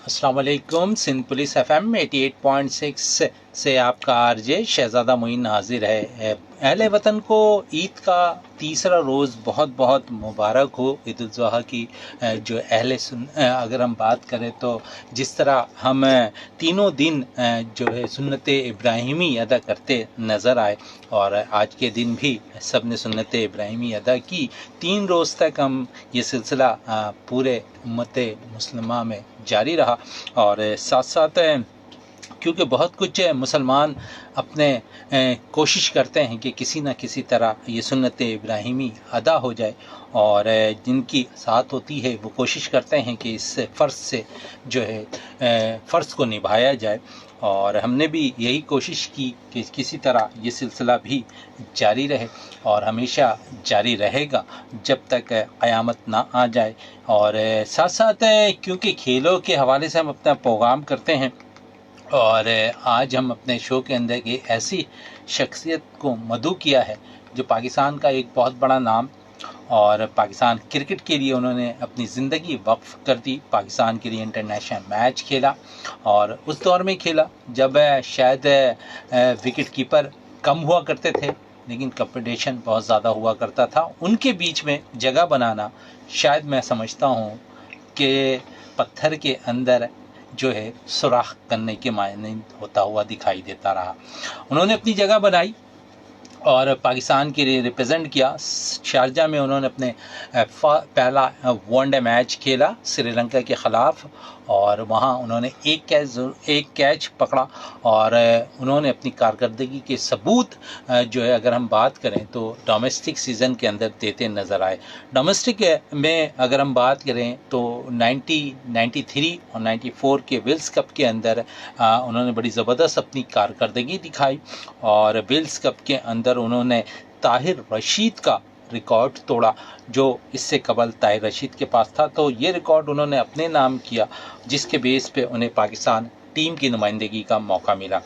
अस्सलाम वालेकुम। Sindh police FM 88.6 से आपका आरजे शहजादा मोइन हाजिर है। अहले वतन को ईद का तीसरा रोज़ बहुत बहुत मुबारक हो। ईद उल ज़ुहा की जो अगर हम बात करें तो जिस तरह हम तीनों दिन जो है सुन्नत इब्राहिमी अदा करते नज़र आए और आज के दिन भी सब ने सुन्नत इब्राहिमी अदा की। 3 रोज़ तक हम ये सिलसिला पूरे उम्मत मुस्लिमा में जारी रहा और साथ साथ क्योंकि बहुत कुछ मुसलमान अपने कोशिश करते हैं कि किसी न किसी तरह ये सुन्नत इब्राहिमी अदा हो जाए और जिनकी साथ होती है वो कोशिश करते हैं कि इस फ़र्ज़ से जो है फ़र्ज़ को निभाया जाए और हमने भी यही कोशिश की कि किसी तरह ये सिलसिला भी जारी रहे और हमेशा जारी रहेगा जब तक क़यामत ना आ जाए। और साथ साथ क्योंकि खेलों के हवाले से हम अपना प्रोग्राम करते हैं और आज हम अपने शो के अंदर की ऐसी शख्सियत को मदऊ किया है जो पाकिस्तान का एक बहुत बड़ा नाम और पाकिस्तान क्रिकेट के लिए उन्होंने अपनी ज़िंदगी वक्फ कर दी। पाकिस्तान के लिए इंटरनेशनल मैच खेला और उस दौर में खेला जब शायद विकेट कीपर कम हुआ करते थे लेकिन कंपटीशन बहुत ज़्यादा हुआ करता था। उनके बीच में जगह बनाना शायद मैं समझता हूँ कि पत्थर के अंदर जो है सुराख करने के मायने होता हुआ दिखाई देता रहा। उन्होंने अपनी जगह बनाई और पाकिस्तान के लिए रिप्रेजेंट किया। शारजा में उन्होंने अपने पहला वनडे मैच खेला श्रीलंका के ख़िलाफ़ और वहाँ उन्होंने एक कैच पकड़ा और उन्होंने अपनी कारकर्दगी के सबूत जो है अगर हम बात करें तो डोमेस्टिक सीज़न के अंदर देते नज़र आए। डोमेस्टिक में अगर हम बात करें तो 93 और 94 के विल्स कप के अंदर उन्होंने बड़ी ज़बरदस्त अपनी कारकर्दगी दिखाई और विल्स कप के अंदर उन्होंने ताहिर रशीद का रिकॉर्ड तोड़ा जो इससे कबल ताहिर रशीद के पास था। तो ये रिकॉर्ड उन्होंने अपने नाम किया जिसके बेस पे उन्हें पाकिस्तान टीम की नुमाइंदगी का मौका मिला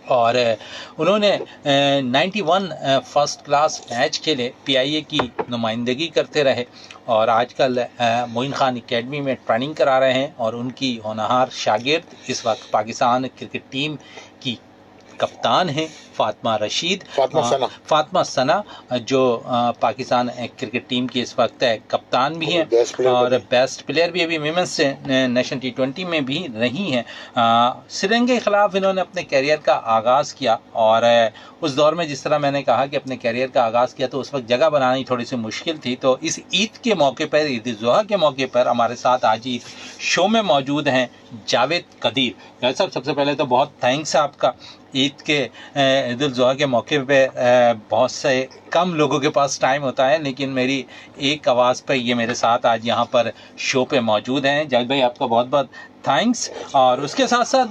और उन्होंने 91 फर्स्ट क्लास मैच खेले, PIA की नुमाइंदगी करते रहे और आजकल मोइन खान एकेडमी में ट्रेनिंग करा रहे हैं और उनकी होनहार शागिर्द इस वक्त पाकिस्तान क्रिकेट टीम की कप्तान हैं फातिमा सना जो पाकिस्तान क्रिकेट टीम की इस वक्त कप्तान भी हैं और बेस्ट प्लेयर भी अभी विमेंस नेशनल T20 में भी रही हैं। श्रीलंका के ख़िलाफ़ इन्होंने अपने कैरियर का आगाज़ किया और उस दौर में जिस तरह मैंने कहा कि अपने कैरियर का आगाज़ किया तो उस वक्त जगह बनानी थोड़ी सी मुश्किल थी। तो इस ईद के मौके पर, ईद उल ज़ुहा के मौके पर हमारे साथ आज इस शो में मौजूद हैं जावेद कदीर। जावेद साहब, सबसे पहले तो बहुत थैंक्स आपका। ईद के ईद उल ज़ुहा के मौके पे बहुत से कम लोगों के पास टाइम होता है लेकिन मेरी एक आवाज़ पर ये मेरे साथ आज यहाँ पर शो पे मौजूद हैं। जावेद भाई, आपका बहुत बहुत थैंक्स। और उसके साथ साथ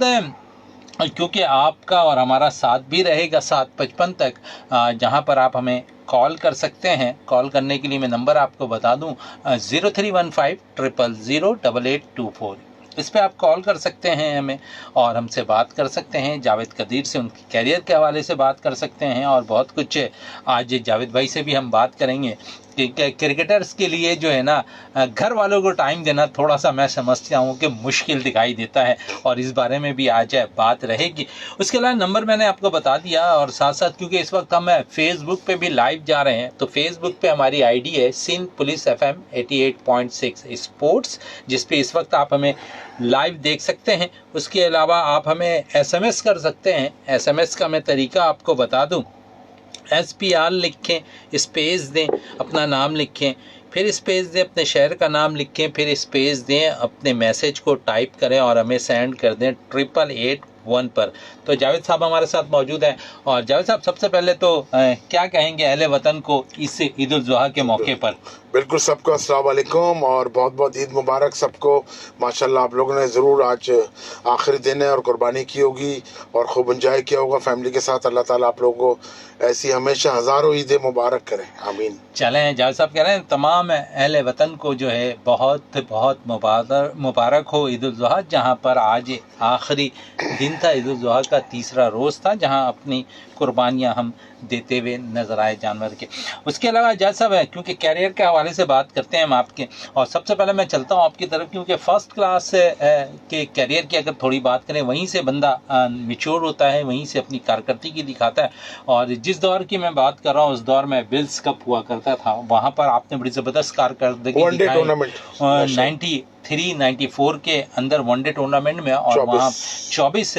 क्योंकि आपका और हमारा साथ भी रहेगा 7:55 तक, जहाँ पर आप हमें कॉल कर सकते हैं। कॉल करने के लिए मैं नंबर आपको बता दूं 0315 000 8824। इस पे आप कॉल कर सकते हैं हमें और हमसे बात कर सकते हैं। जावेद कदीर से उनके कैरियर के हवाले से बात कर सकते हैं और बहुत कुछ आज जावेद भाई से भी हम बात करेंगे कि क्रिकेटर्स के लिए जो है ना घर वालों को टाइम देना थोड़ा सा मैं समझता हूँ कि मुश्किल दिखाई देता है और इस बारे में भी आज बात रहेगी। उसके अलावा नंबर मैंने आपको बता दिया और साथ साथ क्योंकि इस वक्त हम फेसबुक पे भी लाइव जा रहे हैं तो फेसबुक पे हमारी ID है सिंध पुलिस FM 88.6 स्पोर्ट्स, जिस पे इस वक्त आप हमें लाइव देख सकते हैं। उसके अलावा आप हमें SMS कर सकते हैं। SMS का मैं तरीका आपको बता दूं, SPR लिखें, स्पेस दें, अपना नाम लिखें, फिर स्पेस दें, अपने शहर का नाम लिखें, फिर स्पेस दें, अपने मैसेज को टाइप करें और हमें सेंड कर दें 8881 पर। तो जावेद साहब हमारे साथ मौजूद हैं और जावेद साहब, सबसे पहले तो क्या कहेंगे अहले वतन को इस ईद उल ज़ुहा के मौके पर? बिल्कुल, सबको अस्सलाम वालेकुम और बहुत बहुत ईद मुबारक सबको। माशाल्लाह आप लोगों ने ज़रूर आज आखिरी दिन है और कुर्बानी की होगी और खूब एंजॉय किया होगा फैमिली के साथ। अल्लाह ताला आप लोगों को ऐसी हमेशा हज़ारों ईदें मुबारक करें, आमीन। चलें, जावेद साहब कह रहे हैं तमाम अहले वतन को जो है बहुत बहुत मुबारक हो ईद उल ज़ुहा, जहाँ पर आज आखिरी दिन था, ईद उल जुहा का तीसरा रोज़ था, जहां अपनी कुर्बानियां हम देते हुए नजर आए जानवर के। उसके अलावा जज साहब है, क्योंकि कैरियर के हवाले से बात करते हैं हम आपके, और सबसे पहले मैं चलता हूं आपकी तरफ, क्योंकि फर्स्ट क्लास के कैरियर की अगर थोड़ी बात करें, वहीं से बंदा मिच्योर होता है, वहीं से अपनी कारकर्दगी दिखाता है। और जिस दौर की मैं बात कर रहा हूँ, उस दौर में बिल्स कप हुआ करता था, वहाँ पर आपने बड़ी ज़बरदस्त कारकर्दगी वनडे दिखाई टूर्नामेंट 93-94 के अंदर वनडे टूर्नामेंट में, और वहाँ 24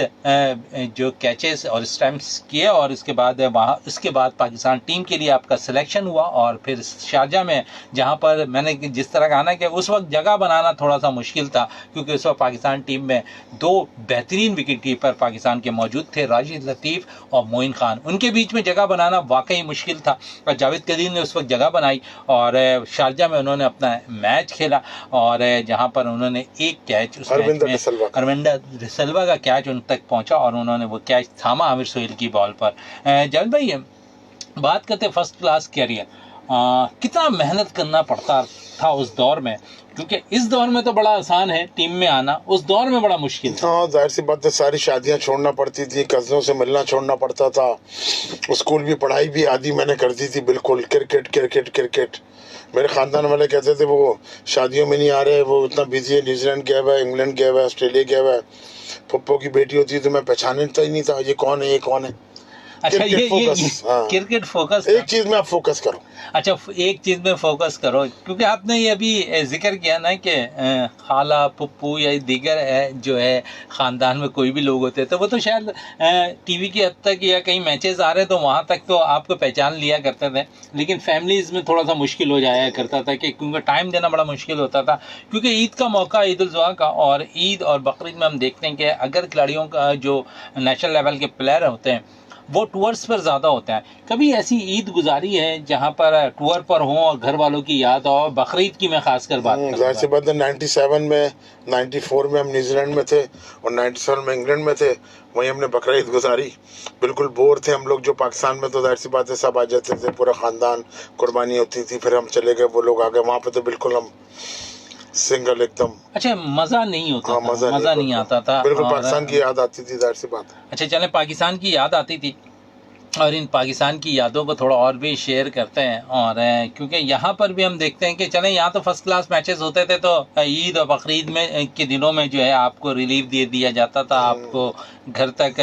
जो कैचेस और स्टैम्प्स किए, और उसके बाद वहाँ उसके बाद पाकिस्तान टीम के लिए आपका सिलेक्शन हुआ। और फिर शारजा में, जहाँ पर मैंने जिस तरह कहा ना कि उस वक्त जगह बनाना थोड़ा सा मुश्किल था, क्योंकि उस वक्त पाकिस्तान टीम में दो बेहतरीन विकेट कीपर पाकिस्तान के मौजूद थे, राशिद लतीफ़ और मोइन खान। उनके बीच में जगह बनाना वाकई मुश्किल था, और जावेद कदीर ने उस वक्त जगह बनाई, और शारजा में उन्होंने अपना मैच खेला, और जहाँ पर उन्होंने एक कैच, उस मैच में अरविंदा डिसल्वा का कैच उन तक पहुंचा, और उन्होंने वो कैच थामा आमिर सोहेल की बॉल पर। जावेद भाई, बात करते फर्स्ट क्लास कैरियर, कितना मेहनत करना पड़ता था उस दौर में, क्योंकि इस दौर में तो बड़ा आसान है टीम में आना, उस दौर में बड़ा मुश्किल था। हाँ, जाहिर सी बात है, सारी शादियां छोड़ना पड़ती थी, कज़नों से मिलना छोड़ना पड़ता था, स्कूल भी पढ़ाई भी आधी मैंने कर दी थी, बिल्कुल क्रिकेट क्रिकेट क्रिकेट। मेरे ख़ानदान वाले कहते थे वो शादियों में नहीं आ रहे, वो इतना बिजी है, न्यूजीलैंड गया हुआ है, इंग्लैंड गया हुआ है, ऑस्ट्रेलिया गया हुआ है। पप्पो की बेटी होती तो मैं पहचानता ही नहीं था, ये कौन है ये कौन है। अच्छा, ये क्रिकेट फोकस, एक चीज में आप फोकस करो। अच्छा, एक चीज में फोकस करो, क्योंकि आपने ये अभी जिक्र किया ना कि खाला पुप्पू या दीगर जो है ख़ानदान में कोई भी लोग होते हैं, तो वो तो शायद टीवी की हद तक या कहीं मैचेस आ रहे तो वहाँ तक तो आपको पहचान लिया करते थे, लेकिन फैमिलीज़ में थोड़ा सा मुश्किल हो जाया करता था, कि क्योंकि टाइम देना बड़ा मुश्किल होता था, क्योंकि ईद का मौका, ईद उल जुहा का, और ईद और बकरीद में हम देखते हैं कि अगर खिलाड़ियों का जो नेशनल लेवल के प्लेयर होते हैं वो टूर्स पर ज़्यादा होता है। कभी ऐसी ईद गुजारी है जहाँ पर टूर पर हो और घर वालों की याद हो? बकरीद की मैं खासकर बात कर जाहिर सी बात है, 97 में 94 में हम न्यूजीलैंड में थे और 97 में इंग्लैंड में थे, वहीं हमने बकरीद गुजारी। बिल्कुल बोर थे हम लोग, जो पाकिस्तान में तो जाहिर सी बात है सब आ जाते थे, पूरा ख़ानदान, कुर्बानी होती थी, फिर हम चले गए, वो लोग आ गए, वहाँ पे तो बिल्कुल हम सिंगल एकदम। अच्छा, मज़ा नहीं होता था, मज़ा नहीं आता था, बिल्कुल पाकिस्तान की याद आती थी, जाहिर सी बात है। अच्छा चलें, पाकिस्तान की याद आती थी, और इन पाकिस्तान की यादों को थोड़ा और भी शेयर करते हैं। और क्योंकि यहाँ पर भी हम देखते हैं कि चलें, यहाँ तो फर्स्ट क्लास मैचेस होते थे, तो ईद और बकरीद में के दिनों में जो है आपको रिलीफ दे दिया जाता था, आपको घर तक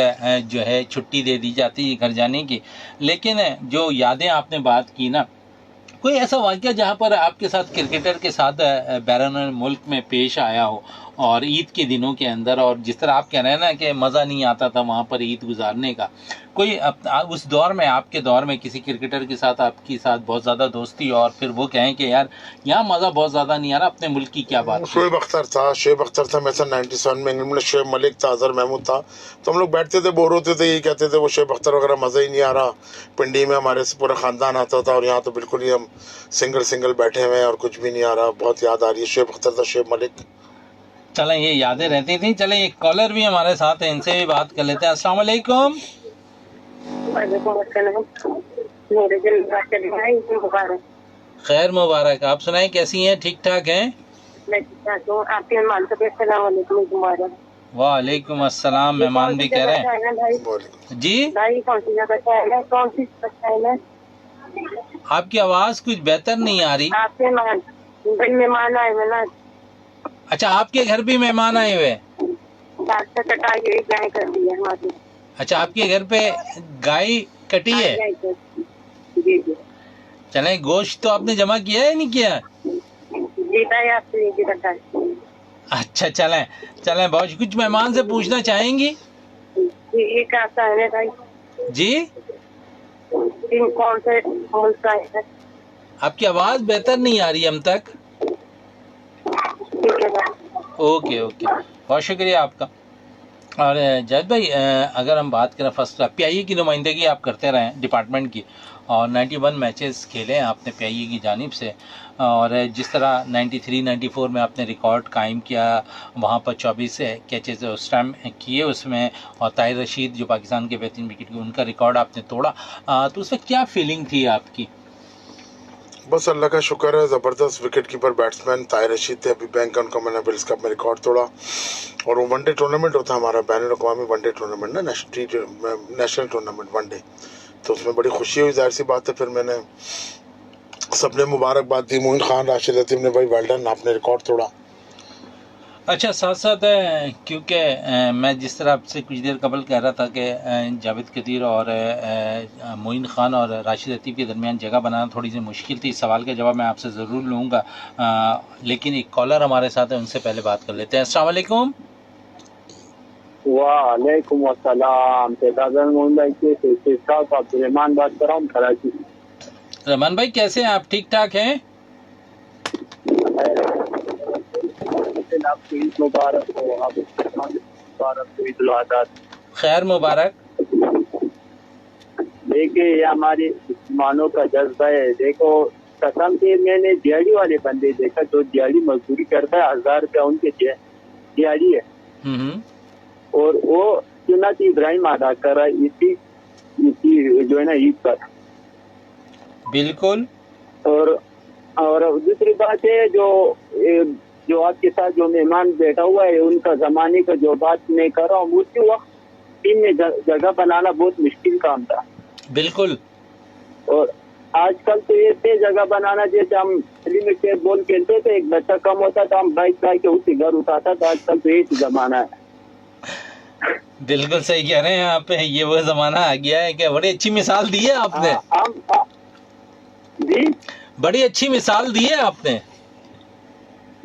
जो है छुट्टी दे दी जाती घर जाने की। लेकिन जो यादें आपने बात की ना, कोई ऐसा वाक़या जहाँ पर आपके साथ क्रिकेटर के साथ बैरून मुल्क में पेश आया हो और ईद के दिनों के अंदर, और जिस तरह आप कह रहे हैं ना कि मज़ा नहीं आता था वहाँ पर ईद गुजारने का, कोई उस दौर में, आपके दौर में किसी क्रिकेटर के साथ आपकी साथ बहुत ज़्यादा दोस्ती, और फिर वो कहें कि यार यहाँ मज़ा बहुत ज़्यादा नहीं आ रहा, अपने मुल्क की क्या बात? शोएब अख्तर था, मैं 97 में इंग्लैंड में, शोएब मलिक था, अजहर महमूद था, तो हम लोग बैठते थे, बोर होते थे, यही कहते थे वो शोएब अख्तर वगैरह मज़ा ही नहीं आ रहा। पिंडी में हमारे से पूरा ख़ानदान आता था, और यहाँ तो बिल्कुल ही हम सिंगल बैठे हुए हैं और कुछ भी नहीं आ रहा। बहुत याद आ रही है, शोएब अख्तर था, शोएब मलिक। चलें, ये यादें रहती थी। चलें, एक कॉलर भी हमारे साथ है, इनसे भी बात कर लेते हैं। अस्सलाम वालेकुम। खैर मुबारक, आप सुनाएं, कैसी हैं? ठीक ठाक हैं? वालेकुम अस्सलाम। मेहमान भी कह रहे हैं जी। आपकी आवाज़ कुछ बेहतर नहीं आ रही। मेहमान आए हुए ना। अच्छा, आपके घर भी मेहमान आए हुए? अच्छा, आपके घर पे गाय कटी है? चलें, गोश्त तो आपने जमा किया है नहीं किया? अच्छा, चलें बहुत कुछ मेहमान से पूछना चाहेंगी जी? कौन से मुल्क का है? आपकी आवाज़ बेहतर नहीं आ रही हम तक। ओके, बहुत शुक्रिया आपका। और जैद भाई, अगर हम बात करें फर्स्ट क्लास PIA की नुमाइंदगी आप करते रहे डिपार्टमेंट की, और 91 मैचेस खेले हैं आपने PIA की जानिब से, और जिस तरह 93-94 में आपने रिकॉर्ड कायम किया, वहाँ पर 24 कैचेस उस टाइम किए उसमें, और ताहिर रशीद जो पाकिस्तान के बेहतरीन विकेट, उनका रिकॉर्ड आपने तोड़ा, तो उसमें क्या फीलिंग थी आपकी? बस अल्लाह का शुक्र है, ज़बरदस्त wicket keeper batsman Tahir Rashid थे। अभी बैंक उनका मैंने विल्स कप में रिकॉर्ड तोड़ा, और वो वनडे टूर्नामेंट होता है हमारा, बैनुल अक़वामी वनडे टूर्नामेंट ना, नेशनल टूर्नामेंट वनडे, तो उसमें बड़ी खुशी हुई, जाहिर सी बात है। फिर मैंने सबने मुबारकबाद दी, मोइन खान, राशिद लतीफ़ ने, भाई वेल डन, आपने रिकॉर्ड तोड़ा। अच्छा, साथ साथ क्योंकि मैं जिस तरह आपसे कुछ देर कबल कह रहा था कि जावेद कदीर और मोइन खान और राशिद लतीफ़ के दरमियान जगह बनाना थोड़ी सी मुश्किल थी, इस सवाल का जवाब मैं आपसे ज़रूर लूँगा, लेकिन एक कॉलर हमारे साथ है, उनसे पहले बात कर लेते हैं। अस्सलाम वालेकुम। वालेकुम अस्सलाम। तेजाज़न मोहन भाई के साथ अब्दुर्रहमान बात कर रहा हूँ कराची से। रहमान भाई कैसे हैं आप, ठीक ठाक हैं? आपको ईद मुबारक हो, आपको मुबारक हो, ईद उल अज़हा। खैर मुबारक। देखिए ये हमारे मुसलमानों का जज्बा है। देखो कसम से मैंने दिहाड़ी वाले बंदे देखा जो दिहाड़ी मजदूरी करता है, 1000 रुपया उनके दिहाड़ी है, और वो सुन्नत इब्राहिम अदा कर रहा है इसी जो है ना ईद पर। बिल्कुल। और दूसरी बात है, जो आपके साथ जो मेहमान बैठा हुआ है उनका जमाने का जो बात मैं कर रहा हूँ, उसी वक्त टीम में जगह बनाना बहुत मुश्किल काम था। बिल्कुल। और आजकल तो ऐसे जगह बनाना, जैसे हम गली में टेप बॉल खेलते थे, एक बच्चा कम होता था, हम बाइक ला के उसे घर उठाता था। आजकल तो यही जमाना है। बिल्कुल सही कह रहे हैं आप, ये वो जमाना आ गया है कि बड़ी अच्छी मिसाल दी है आपने। जी बड़ी अच्छी मिसाल दी है आपने।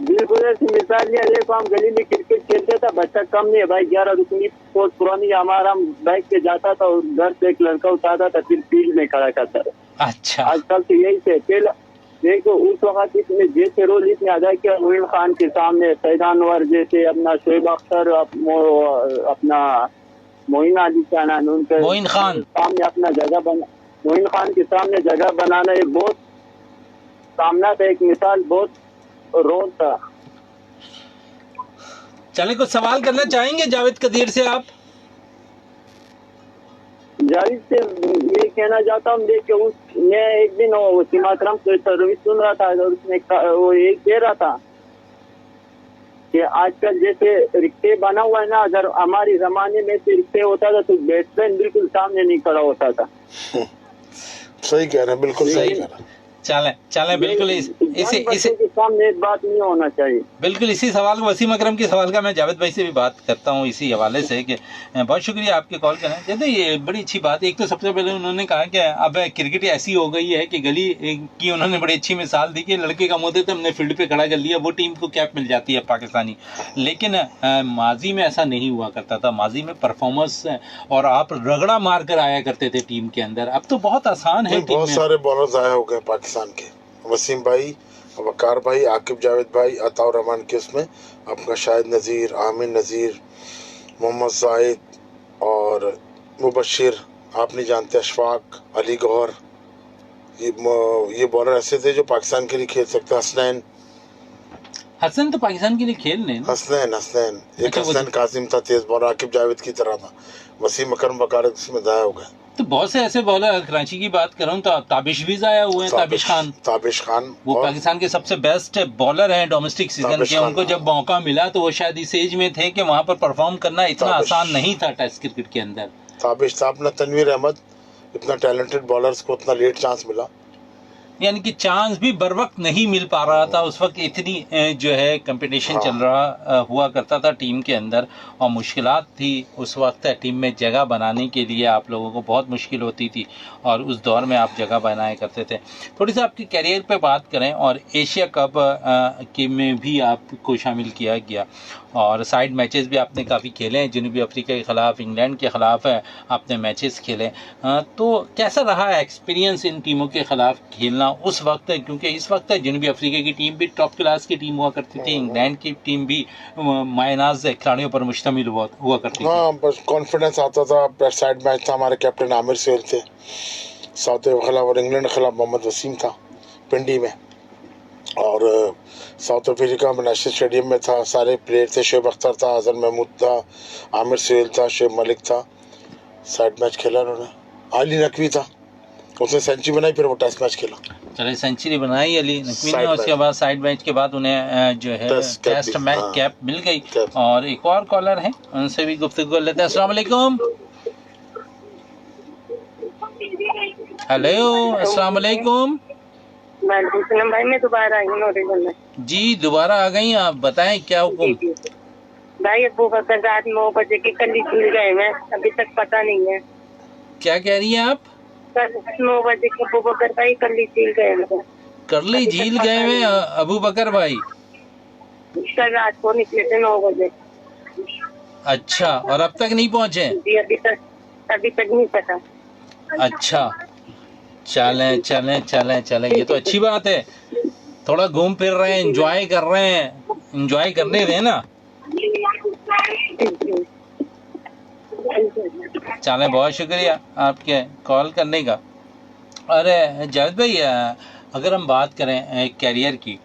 बिल्कुल ऐसी मिसाल लिया। देखो हम गली में क्रिकेट खेलते था, बच्चा कम नहीं है भाई, 11 रुकनी बहुत पुरानी हमारा, हम बाइक पे जाता था और घर से एक लड़का उठाता था, फिर फील्ड में खड़ा करता था। अच्छा। आजकल तो यही से। पहले देखो उस वक्त इसने जैसे रोल इसने अदा किया, मोइन खान के सामने सैयद अनवर जैसे, अपना शोएब अख्तर, अपना मोइन अली खान, उनके मोइन खान सामने अपना जगह बना, मोइन खान के सामने जगह बनाना एक बहुत सामना था, एक मिसाल, बहुत रोल था। चले कुछ सवाल करना चाहेंगे जावेद कदीर से आप? जावेद से ये कहना चाहता हूँ, देखिए मैं एक दिन वो सीमाक्रम से सर्विस सुन रहा था, और उसने वो ये कह रहा था कि आजकल जैसे रिक्शे बना हुआ है ना, अगर हमारे जमाने में से रिक्शे होता था तो बैट्समैन बिल्कुल सामने नहीं खड़ा होता था। सही कह रहे हैं, बिल्कुल सही कह रहे हैं। चलें बिल्कुल इसी सामने एक बात नहीं होना चाहिए। बिल्कुल इसी सवाल को, वसीम अकरम के सवाल का मैं जावेद भाई से भी बात करता हूँ इसी हवाले से कि बहुत शुक्रिया आपके कॉल करने। जैसे ये बड़ी अच्छी बात है। एक तो सबसे पहले उन्होंने कहा कि अब क्रिकेट ऐसी हो गई है कि गली की उन्होंने बड़ी अच्छी मिसाल दी कि लड़के कम होते थे, हमने फील्ड पे खड़ा कर लिया, वो टीम को कैप मिल जाती है पाकिस्तानी। लेकिन माजी में ऐसा नहीं हुआ करता था। माजी में परफॉर्मेंस और आप रगड़ा मार कर आया करते थे टीम के अंदर। अब तो बहुत आसान है। बहुत सारे बॉलर आए हो गए पाकिस्तान के, वसीम भाई, वकार भाई, आकिब जावेद भाई, अताउर रहमान के उसमें अपना शाहिद नज़ीर, आमिर नज़ीर, मोहम्मद जाहिद और मुबशिर, आप नहीं जानते, अशफाक, अली गौहर, ये बॉलर ऐसे थे जो पाकिस्तान के लिए खेल सकते। हसनैन तो पाकिस्तान के लिए खेल नहीं। हसनैन एक हसनैन कासिम था, तेज बॉलर, आकिब जावेद की तरह था। वसीम अकरम वकार इसमें ज़ाया हो गए। तो बहुत से ऐसे बॉलर, कराची की बात करूं तो ताबिश भी ज़ाया हुए हैं। ताबिश खान वो पाकिस्तान के सबसे बेस्ट बॉलर हैं डोमेस्टिक सीजन के। उनको जब मौका मिला तो वो शायद इस एज में थे कि वहां पर परफॉर्म करना इतना आसान नहीं था टेस्ट क्रिकेट के अंदर। ताबिश था अपना। तनवीर अहमद, इतना टैलेंटेड बॉलर्स को उतना लेट चांस मिला, यानी कि चांस भी बर वक्त नहीं मिल पा रहा था। उस वक्त इतनी जो है कंपटीशन चल रहा हुआ करता था टीम के अंदर, और मुश्किलात थी उस वक्त टीम में जगह बनाने के लिए। आप लोगों को बहुत मुश्किल होती थी और उस दौर में आप जगह बनाया करते थे। थोड़ी सी आपके कैरियर पे बात करें, और एशिया कप के में भी आपको शामिल किया गया और साइड मैचेस भी आपने काफ़ी खेले हैं। जनूबी अफ्रीका के ख़िलाफ़, इंग्लैंड के ख़िलाफ़ आपने मैचेस खेले। तो कैसा रहा एक्सपीरियंस इन टीमों के ख़िलाफ़ खेलना उस वक्त? क्योंकि इस वक्त जनूबी अफ्रीका की टीम भी टॉप क्लास की टीम हुआ करती थी, इंग्लैंड की टीम भी मायनाज खिलाड़ियों पर मुश्तमिल हुआ करती थी। हाँ, बस कॉन्फिडेंस आता था। साइड मैच था, हमारे कैप्टन आमिर सुहेल थे, साउथ अफ्रीका के खिलाफ, और इंग्लैंड के खिलाफ मोहम्मद वसीम था पिंडी में, और साउथ अफ्रीका में नेशनल स्टेडियम में था। सारे प्लेयर थे, शोएब अख्तर था, हसन महमूद था, आमिर सुहेल था, शुएब मलिक था। साइड मैच खेला उन्होंने। अली नकवी था, उसने सेंचुरी बनाई, फिर वो टेस्ट मैच खेला। चले सेंचुरी बनाई अली नकवी ने, साइड उसके मैच। बाद साइड मैच के बाद उन्हें जो है टेस्ट कैप टेस्ट भी, मैच हाँ। कैप मिल गई। कैप। और एक और कॉलर है, उनसे भी गुफ्तगू कर लेते हैं। अस्सलाम वालेकुम। हेलो, अस्सलाम वालेकुम। वालेकुम सलाम भाई, मैं दोबारा आई हूँ नोटिस में। जी दोबारा आ गई, आप बताएं क्या जी हुक्म। जी भाई, अबू बकर रात 9 बजे की कली खुल गए हैं, अभी तक पता नहीं है। क्या कह रही हैं आप? कल 9 बजे के अबू बकर भाई कली झील गए हैं। करली अभी तक झील पता गए नहीं हुए है। अबू बकर भाई? कल रात को निकले थे 9 बजे। अच्छा, और अब तक नहीं पहुंचे? जी अभी तक नहीं पता। अच्छा, चलें चलें चलें चलें, ये तो अच्छी बात है। थोड़ा घूम फिर रहे हैं, एंजॉय कर रहे हैं, एंजॉय करने दें ना। चलें, बहुत शुक्रिया आपके कॉल करने का। अरे जावेद भाई, अगर हम बात करें कैरियर की,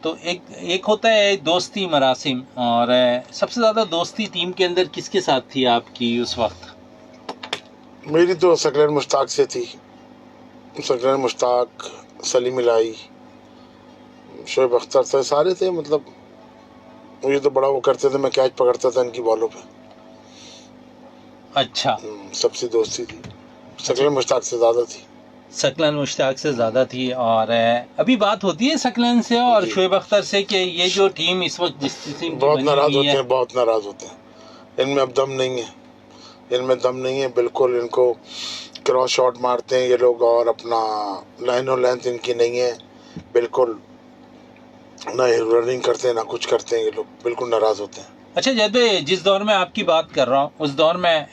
तो एक होता है दोस्ती मरासिम, और सबसे ज़्यादा दोस्ती टीम के अंदर किसके साथ थी आपकी उस वक्त? मेरी तो सकलैन मुश्ताक से थी। सकलैन मुश्ताक, सलीम इलाही, शोएब अख्तर थे, सारे थे। मतलब मुझे तो बड़ा वो करते थे, मैं कैच पकड़ता था इनकी बॉलों पे। अच्छा, सबसे दोस्ती थी, सकलैन मुश्ताक से ज़्यादा थी। सकलन मुश्ताक से ज़्यादा थी। और अभी बात होती है सकलन से और जी। शोएब अख्तर से कि ये जो टीम इस वक्त जिस टीम की बहुत बनी नाराज हुई होते है, हैं, बहुत नाराज होते हैं। इनमें अब दम नहीं है, इनमें दम नहीं है बिल्कुल। इनको क्रॉस शॉट मारते हैं ये लोग, और अपना लाइन और लेंथ इनकी नहीं है बिल्कुल। ना रनिंग करते हैं, ना कुछ करते हैं ये लोग, बिल्कुल नाराज होते हैं। अच्छा जैद भाई, जिस दौर में आपकी बात कर रहा हूँ उस दौर में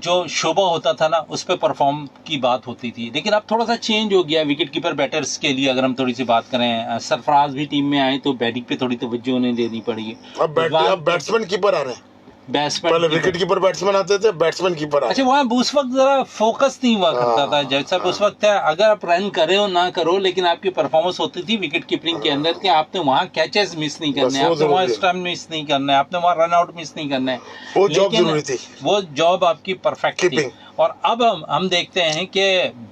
जो शोबा होता था ना, उस पर परफॉर्म की बात होती थी, लेकिन अब थोड़ा सा चेंज हो गया विकेट कीपर बैटर्स के लिए। अगर हम थोड़ी सी बात करें, सरफराज भी टीम में आए तो बैटिंग पे थोड़ी तवज्जो उन्हें देनी पड़ी। अब बैट्समैन कीपर आ रहे हैं, पहले विकेट बैट्समैन, कीपर बैट्समैन आते थे, बैट्समैन कीपर आ अच्छा रहे हैं। वहाँ उस वक्त जरा फोकस नहीं हुआ करता था। जैसा उस वक्त है, अगर आप रन करे हो ना करो, लेकिन आपकी परफॉर्मेंस होती थी विकेट कीपिंग के अंदर कि आपने वहाँ कैचेस मिस नहीं करने, बस वो आपने वहाँ जरूरी है। स्टंप मिस नहीं करना है, आपने वहाँ रन आउट मिस नहीं करना है। वो जॉब लेकिन जरूरी थी। वो जॉब आपकी परफेक्ट थी। कीपिंग। और अब हम देखते हैं कि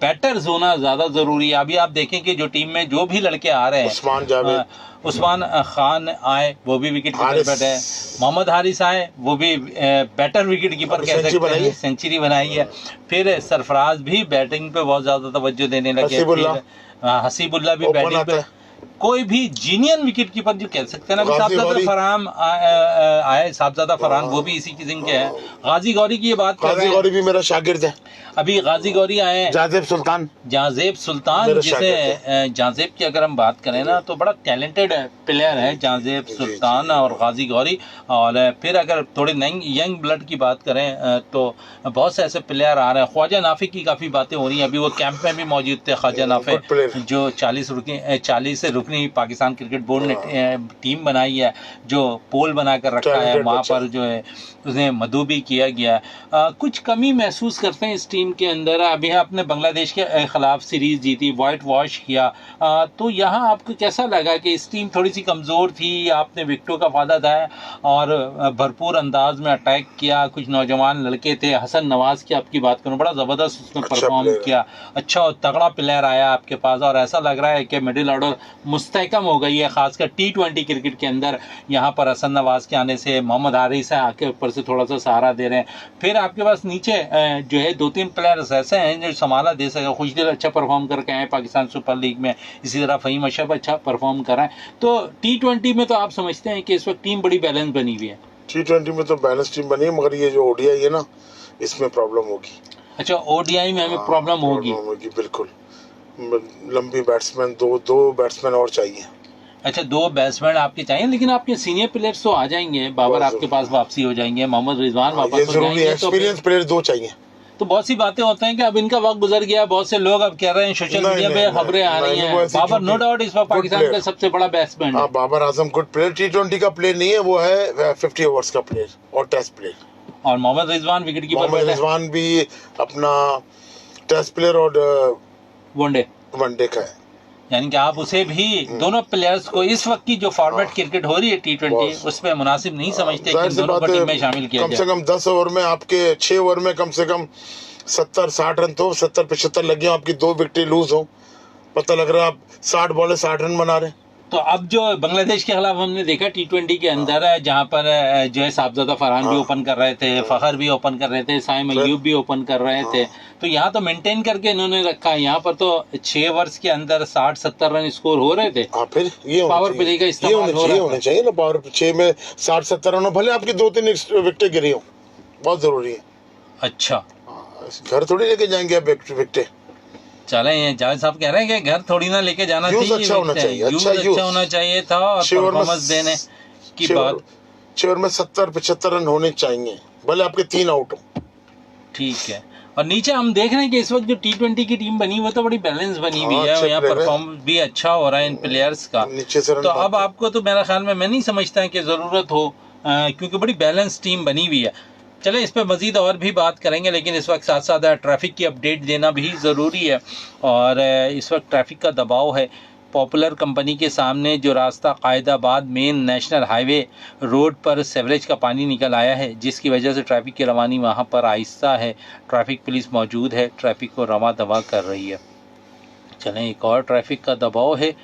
बैटर्स होना ज्यादा जरूरी है। अभी आप देखें कि जो टीम में जो भी लड़के आ रहे हैं, उस्मान जावेद, उस्मान खान आए, वो भी विकेट कीपर हारिस। बैठे हैं। मोहम्मद हारिस आए, वो भी बेटर विकेट कीपर अभी कह सेंचुरी सकते बनाई हैं, है। सेंचुरी बनाई है। फिर सरफराज भी बैटिंग पे बहुत ज्यादा तवज्जो देने लगे। हसीबुल्लाह। हसीबुल्लाह भी ओपन बैटिंग आता पे। है। कोई भी जीनियन विकेट कीपर जो कह सकते हैं ना, गाजी साहबजादा गौरी। फरहान आए, साहबजादा फरहान, वो भी इसी किस्म के हैं। गाजी गौरी की ये बात कर रहे काजी हैं। गौरी भी मेरा शागिर्द है। अभी गाजी गौरी आए हैं। जाजेब सुल्तान, जाजेब सुल्तान, मेरा जिसे जाजेब की अगर हम बात करें ना, तो बड़ा टैलेंटेड प्लेयर है जाजेब जी, सुल्तान और गाजी गौरी। और फिर अगर थोड़े यंग ब्लड की बात करें तो बहुत से ऐसे प्लेयर आ रहे हैं। ख्वाजा नाफी की काफ़ी बातें हो रही हैं, अभी वो कैंप में भी मौजूद थे। Khawaja Nafay good player. जो 40 से रुकनी पाकिस्तान क्रिकेट बोर्ड ने टीम बनाई है, जो पोल बना कर रखा है, Talented वहाँ बच्चा। पर जो है उसने मधु भी किया गया। कुछ कमी महसूस करते हैं इस टीम के अंदर। अभी आपने बांग्लादेश के खिलाफ सीरीज जीती, वाइट वॉश किया, तो यहाँ आपको कैसा लगा कि इस टीम थोड़ी सी कमज़ोर थी? आपने विकेटों का फायदा उठाया और भरपूर अंदाज में अटैक किया। कुछ नौजवान लड़के थे, हसन नवाज की आपकी बात करूँ, बड़ा ज़बरदस्त उसने अच्छा परफॉर्म player है। किया। अच्छा और तगड़ा प्लेयर आया आपके पास, और ऐसा लग रहा है कि मिडिल ऑर्डर मुस्तहकम हो गई है, खासकर T20 क्रिकेट के अंदर। यहाँ पर हसन नवाज के आने से, मोहम्मद हारिस है आके ऊपर से थोड़ा सा सहारा दे रहे हैं। फिर आपके पास नीचे जो है 2-3 प्लेयर्स ऐसे हैं जो संभाला दे सके। खुशदिल अच्छा परफॉर्म करके आए पाकिस्तान सुपर लीग में, इसी तरह फ़हीम अशरफ अच्छा परफॉर्म कर रहे हैं। तो T20 में तो आप समझते हैं कि इस वक्त टीम बड़ी बैलेंस बनी हुई है। T20 में तो बैलेंस टीम बनी है, मगर ये जो ODI है ना, इसमें प्रॉब्लम होगी। अच्छा, ODI में हमें प्रॉब्लम होगी। बिल्कुल। लंबी बैट्समैन, दो बैट्समैन और चाहिए। अच्छा, 2 बैट्समैन आपके चाहिए, लेकिन आपके सीनियर प्लेयर्स तो आ जाएंगे। बाबर बहुत आपके पास वापसी हो जाएंगे, मोहम्मद रिजवान ये वापस हो जरूरी है, जाएंगे। एक्सपीरियंस प्लेयर 2 चाहिए। तो बहुत सी बातें होते हैं कि अब इनका वक्त गुजर गया। बहुत से लोग अब कह रहे हैं, सोशल नहीं, मीडिया नहीं, पे नहीं, खबरें आ रही नहीं, हैं, वो ऐसी बाबर नो झूठी- डाउट इस वक्त good पाकिस्तान का player। सबसे बड़ा बैट्समैन है। हाँ, Babar Azam good player, T20 का प्लेयर नहीं है, वो है 50 ओवर्स का प्लेयर और टेस्ट प्लेयर। और मोहम्मद रिजवान विकेट कीपर मोहम्मद बैठे रिजवान भी अपना टेस्ट प्लेयर और वनडे, वनडे का है। यानी कि आप उसे भी, दोनों प्लेयर्स को इस वक्त की जो फॉर्मेट क्रिकेट हो रही है T20, बस। उस पर मुनासिब नहीं समझते कि जाहिर इन सी दोनों को बात टीम है, में शामिल किया कम से जाए। कम 10 ओवर में, आपके 6 ओवर में कम से कम 70-60 रन तो 70-75 लगे हो, आपकी 2 विकेटें लूज हो, पता लग रहा है आप 60 बॉले 60 रन बना रहे हैं। तो अब जो बांग्लादेश के खिलाफ हमने देखा T20 के अंदर है, जहां पर जो है साहबजादा फरहान भी ओपन कर रहे थे, फखर भी ओपन कर रहे थे, साइम अय्यूब भी ओपन कर रहे थे, तो यहाँ तो मेंटेन करके इन्होंने रखा है। यहाँ पर तो 6 ओवर्स के अंदर 60-70 रन स्कोर हो रहे थे। फिर ये पावर प्ले का इस्तेमाल होना चाहिए ना, पावर 6 में 60-70 रन हो, भले आपकी 2-3 विकेटें गिरी हो, बहुत जरूरी है। अच्छा, घर थोड़ी लेके जाएंगे आप विकेटें। चले, जावेद साहब कह रहे हैं कि घर थोड़ी ना लेके जाना चाहिए, अच्छा होना चाहिए, अच्छा होना चाहिए था, और परफॉर्मेंस देने की बात। 6 ओवर में 70-75 रन होने चाहिए, भले आपके 3 आउट हो। ठीक है। और नीचे हम देख रहे हैं कि इस वक्त जो T20 की टीम बनी वो तो बड़ी बैलेंस बनी हुई है, और यहाँ परफॉर्मेंस भी अच्छा हो रहा है इन प्लेयर्स का। नीचे से तो अब आपको तो मेरा ख्याल में, मैं नहीं समझता कि जरूरत हो, क्योंकि बड़ी बैलेंस टीम बनी हुई है। चले, इस पर मज़ीद और भी बात करेंगे, लेकिन इस वक्त साथ साथ ट्रैफिक की अपडेट देना भी ज़रूरी है। और इस वक्त ट्रैफिक का दबाव है। पॉपुलर कंपनी के सामने जो रास्ता Qaidabad main national highway road पर सेवरेज का पानी निकल आया है, जिसकी वजह से ट्रैफिक की रवानी वहां पर आहिस्ता है। ट्रैफिक पुलिस मौजूद है, ट्रैफिक को रवा दवा कर रही है। चलें, एक और ट्रैफिक का दबाव है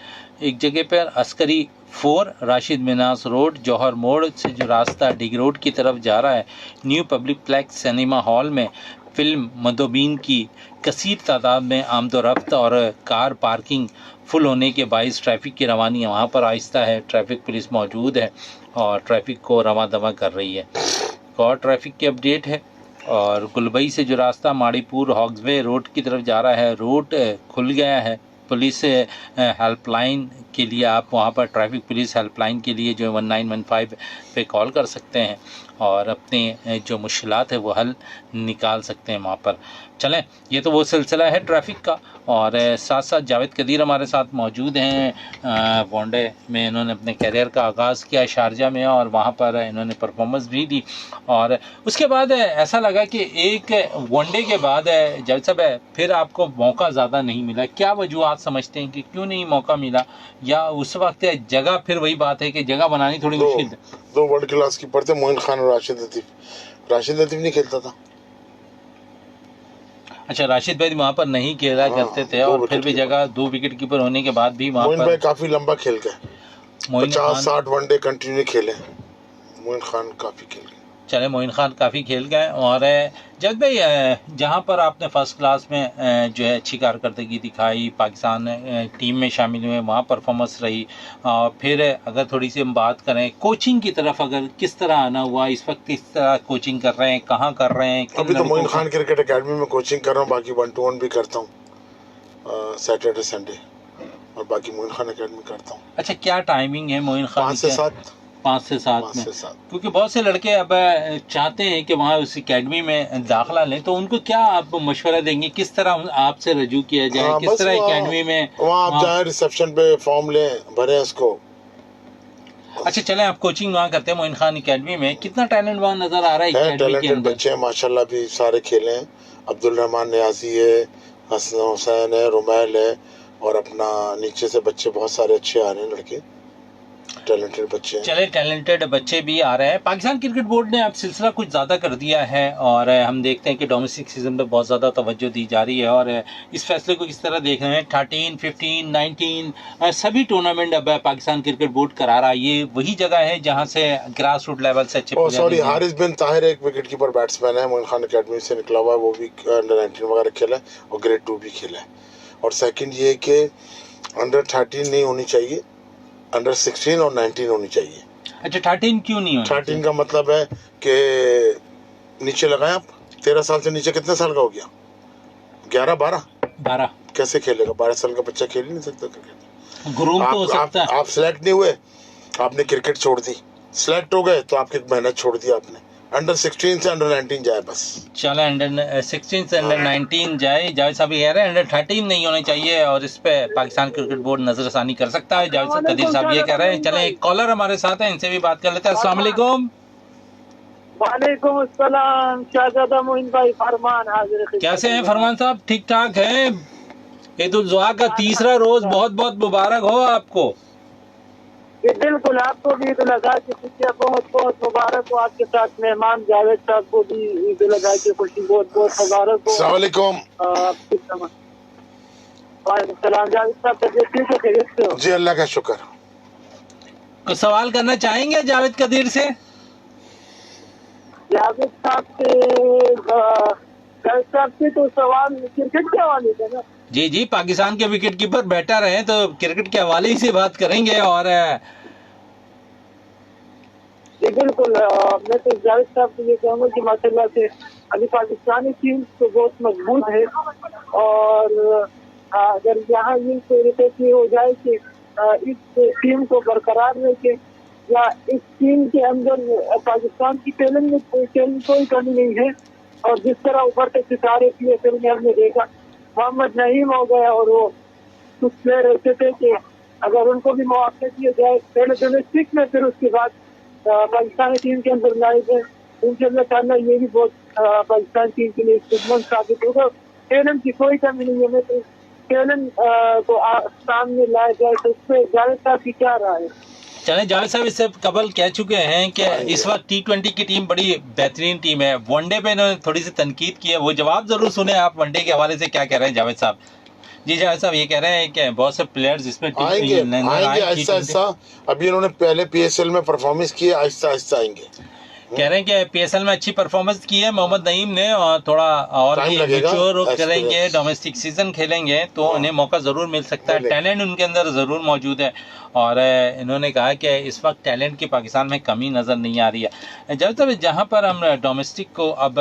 एक जगह पर, अस्करी 4 राशिद मिनास रोड जौहर मोड़ से जो रास्ता डिग रोड की तरफ जा रहा है, new public plex cinema hall में फिल्म मदोबीन की कसीर तादाद में आमदोरफ्त और कार पार्किंग फुल होने के बाइस ट्रैफिक की रवानी वहाँ पर आहिस्ता है। ट्रैफिक पुलिस मौजूद है और ट्रैफिक को रवा दवा कर रही है। एक और ट्रैफिक की अपडेट है, और गुलबई से जो रास्ता माड़ीपुर हॉक्सवे रोड की तरफ जा रहा है, रोड खुल गया है। पुलिस हेल्पलाइन के लिए आप वहाँ पर ट्रैफिक पुलिस हेल्पलाइन के लिए जो 1915 पे कॉल कर सकते हैं और अपने जो मुश्किलात है वो हल निकाल सकते हैं वहाँ पर। चलें, ये तो वो सिलसिला है ट्रैफिक का। और साथ साथ जावेद कदीर हमारे साथ मौजूद हैं। वनडे में इन्होंने अपने करियर का आगाज़ किया शारजा में, और वहाँ पर इन्होंने परफॉर्मेंस भी दी। और उसके बाद ऐसा लगा कि एक वनडे के बाद जावेद साहब फिर आपको मौका ज़्यादा नहीं मिला। क्या वजूहत समझते हैं कि क्यों नहीं मौका मिला, या उस वक्त जगह, फिर वही बात है कि जगह बनानी थोड़ी मुश्किल है? 2 वर्ल्ड क्लास कीपर थे, मोइन खान और राशिद लतीफ़। राशिद लतीफ़ नहीं खेलता था। अच्छा, राशिद भाई वहाँ पर नहीं खेला करते थे, और फिर भी जगह 2 विकेट कीपर होने के बाद भी वहाँ पर। मोइन भाई काफी लंबा खेल गए, 50-60 वनडे कंटिन्यू खेले। मोइन खान काफी खेल गए। चले, मोइन खान काफ़ी खेल गए। और जब भाई जहाँ पर आपने फर्स्ट क्लास में जो है अच्छी कारकर्दगी दिखाई, पाकिस्तान टीम में शामिल हुए, वहाँ परफॉर्मेंस रही। फिर अगर थोड़ी सी हम बात करें कोचिंग की तरफ, अगर किस तरह आना हुआ, इस वक्त किस तरह कोचिंग कर रहे हैं, कहाँ कर रहे हैं? अभी तो मोइन खान क्रिकेट एकेडमी में कोचिंग कर रहा हूँ, बाकी 1-to-1 भी करता हूँ सैटरडे संडे, और बाकी मोइन खान एकेडमी करता हूँ। अच्छा, क्या टाइमिंग है मोइन खान? 5 से 7 में। क्योंकि बहुत से लड़के अब चाहते हैं कि वहाँ उस एकेडमी में दाखिला लें, तो उनको क्या आप मशवरा देंगे, किस तरह आपसे रजू किया जाए, किस तरह एकेडमी में वहाँ आप जाए, रिसेप्शन पे फॉर्म लें, भरें उसको। अच्छा, चलें, आप कोचिंग वहाँ करते हैं मोइन खान एकेडमी में। कितना टैलेंट वहाँ नजर आ रहा है? टैलेंटेड बच्चे हैं माशाल्लाह, भी सारे खेले हैं। अब्दुल रहमान नियाजी है, हसन हुसैन है, रुमैल है, और अपना नीचे से बच्चे बहुत सारे अच्छे आ रहे हैं, लड़के टैलेंटेड बच्चे हैं। चले, टैलेंटेड बच्चे भी आ रहे हैं। पाकिस्तान क्रिकेट बोर्ड ने अब सिलसिला कुछ ज़्यादा कर दिया है, और हम देखते हैं कि डोमेस्टिक सीजन पे बहुत ज़्यादा तवज्जो दी जा रही है। और इस फैसले को किस तरह देख रहे हैं? 13, 15, 19 सभी टूर्नामेंट अब पाकिस्तान क्रिकेट बोर्ड करा रहा है। ये वही जगह है जहाँ से ग्रास रूट लेवल से अच्छे हारिस बिन ताहिर एक विकेट कीपर बैट्समैन है, मोइन खान एकेडमी से निकला हुआ है, वो भी अंडर 19 वगैरह खेला है, और ग्रेड 2 भी खेला है। और सेकेंड ये कि अंडर 13 नहीं होनी चाहिए, अंडर 16 और 19 होनी चाहिए। अच्छा, 13 क्यों नहीं होनी? 13 का मतलब है कि नीचे लगाएं आप, 13 साल से नीचे कितने साल का हो गया? 11-12 कैसे खेलेगा? 12 साल का बच्चा खेल ही नहीं सकता क्रिकेट। ग्रूम तो हो सकता है। आप सिलेक्ट नहीं हुए, आपने क्रिकेट छोड़ दी। सिलेक्ट हो गए तो आपकी मेहनत छोड़ दी आपने। अंडर 16 से अंडर 19 जाए बस। चलो, अंडर 16 से अंडर 19 जाए। जावेद साहब कह रहे हैं अंडर 13 नहीं होने चाहिए, और इस पे पाकिस्तान क्रिकेट बोर्ड नजरसानी कर सकता है। जावेद कदीर साहब ये कह रहे हैं। चले, एक कॉलर हमारे साथ है, इनसे भी बात कर लेते हैं। अस्सलाम वालेकुम। वालेकुम अस्सलाम। शहजादा मोइन भाई, फरमान हाजिर है। कैसे हैं फरमान साहब? ठीक ठाक है? ईद उल जुहा का तीसरा रोज बहुत बहुत मुबारक हो आपको। ये बिल्कुल, आपको भी ईद उल अजहा की खुशियाँ बहुत बहुत मुबारक हो। आपके साथ मेहमान जावेद साहब को भी ईद उल अजहा की खुशी बहुत बहुत मुबारक हो। अस्सलाम वालेकुम। वालेकुम सलाम। जावेद साहब तबीयत ठीक है? खैरियत से हो? जी अल्लाह का शुक्र। कुछ सवाल करना चाहेंगे जावेद कदीर से? जावेद साहब से तो सवाल क्रिकेट के हवाले से ना। जी जी, पाकिस्तान के विकेट कीपर बैटर हैं तो क्रिकेट के हवाले ही से बात करेंगे। और जी बिल्कुल, मैं तो जावेद साहब को ये कहूँगा कि माशाल्लाह से अभी पाकिस्तानी टीम तो बहुत मजबूत है, और अगर यहाँ ये रिपोर्ट हो जाए कि इस टीम को बरकरार रखे, या इस टीम के अंदर पाकिस्तान की टैलेंट में कोई कमी नहीं है, और जिस तरह उभरते सितारे PSL में हमने देखा, मोहम्मद नईम हो गए, और वो कुछ प्लेयर ऐसे थे कि अगर उनको भी मौका दिया जाए पहले डोमेस्टिक में, फिर उसके बाद पाकिस्तानी टीम के अंदर लाए गए, इंशाल्लाह ताला ये भी बहुत पाकिस्तान टीम के लिए खिदमत साबित होगा। टैलेंट की कोई कमी नहीं है, मैं तो टैलेंट को सामने लाया जाए तो उस पर जावेद साहब की क्या राय है? चले, जावेद साहब इससे कबल कह चुके हैं कि इस वक्त T20 की टीम बड़ी बेहतरीन टीम है। वनडे पे इन्होंने थोड़ी सी तनकीद की है, वो जवाब जरूर सुने आप। वनडे के हवाले से क्या कह रहे हैं जावेद साहब? जी जावेद साहब ये कह रहे हैं कि बहुत से प्लेयर्स इसमें आएंगे आहिस्ता आहिस्ता। अभी उन्होंने पहले PSL में परफॉर्मेंस की है, आहिस्ता आहिस्ता आएंगे। कह रहे हैं कि PSL में अच्छी परफॉर्मेंस की है मोहम्मद नईम ने, और थोड़ा और भी मैच्योर करेंगे, डोमेस्टिक सीजन खेलेंगे तो उन्हें मौका ज़रूर मिल सकता है। टैलेंट उनके अंदर ज़रूर मौजूद है, और इन्होंने कहा कि इस वक्त टैलेंट की पाकिस्तान में कमी नज़र नहीं आ रही है। जब जहाँ पर हम डोमेस्टिक को अब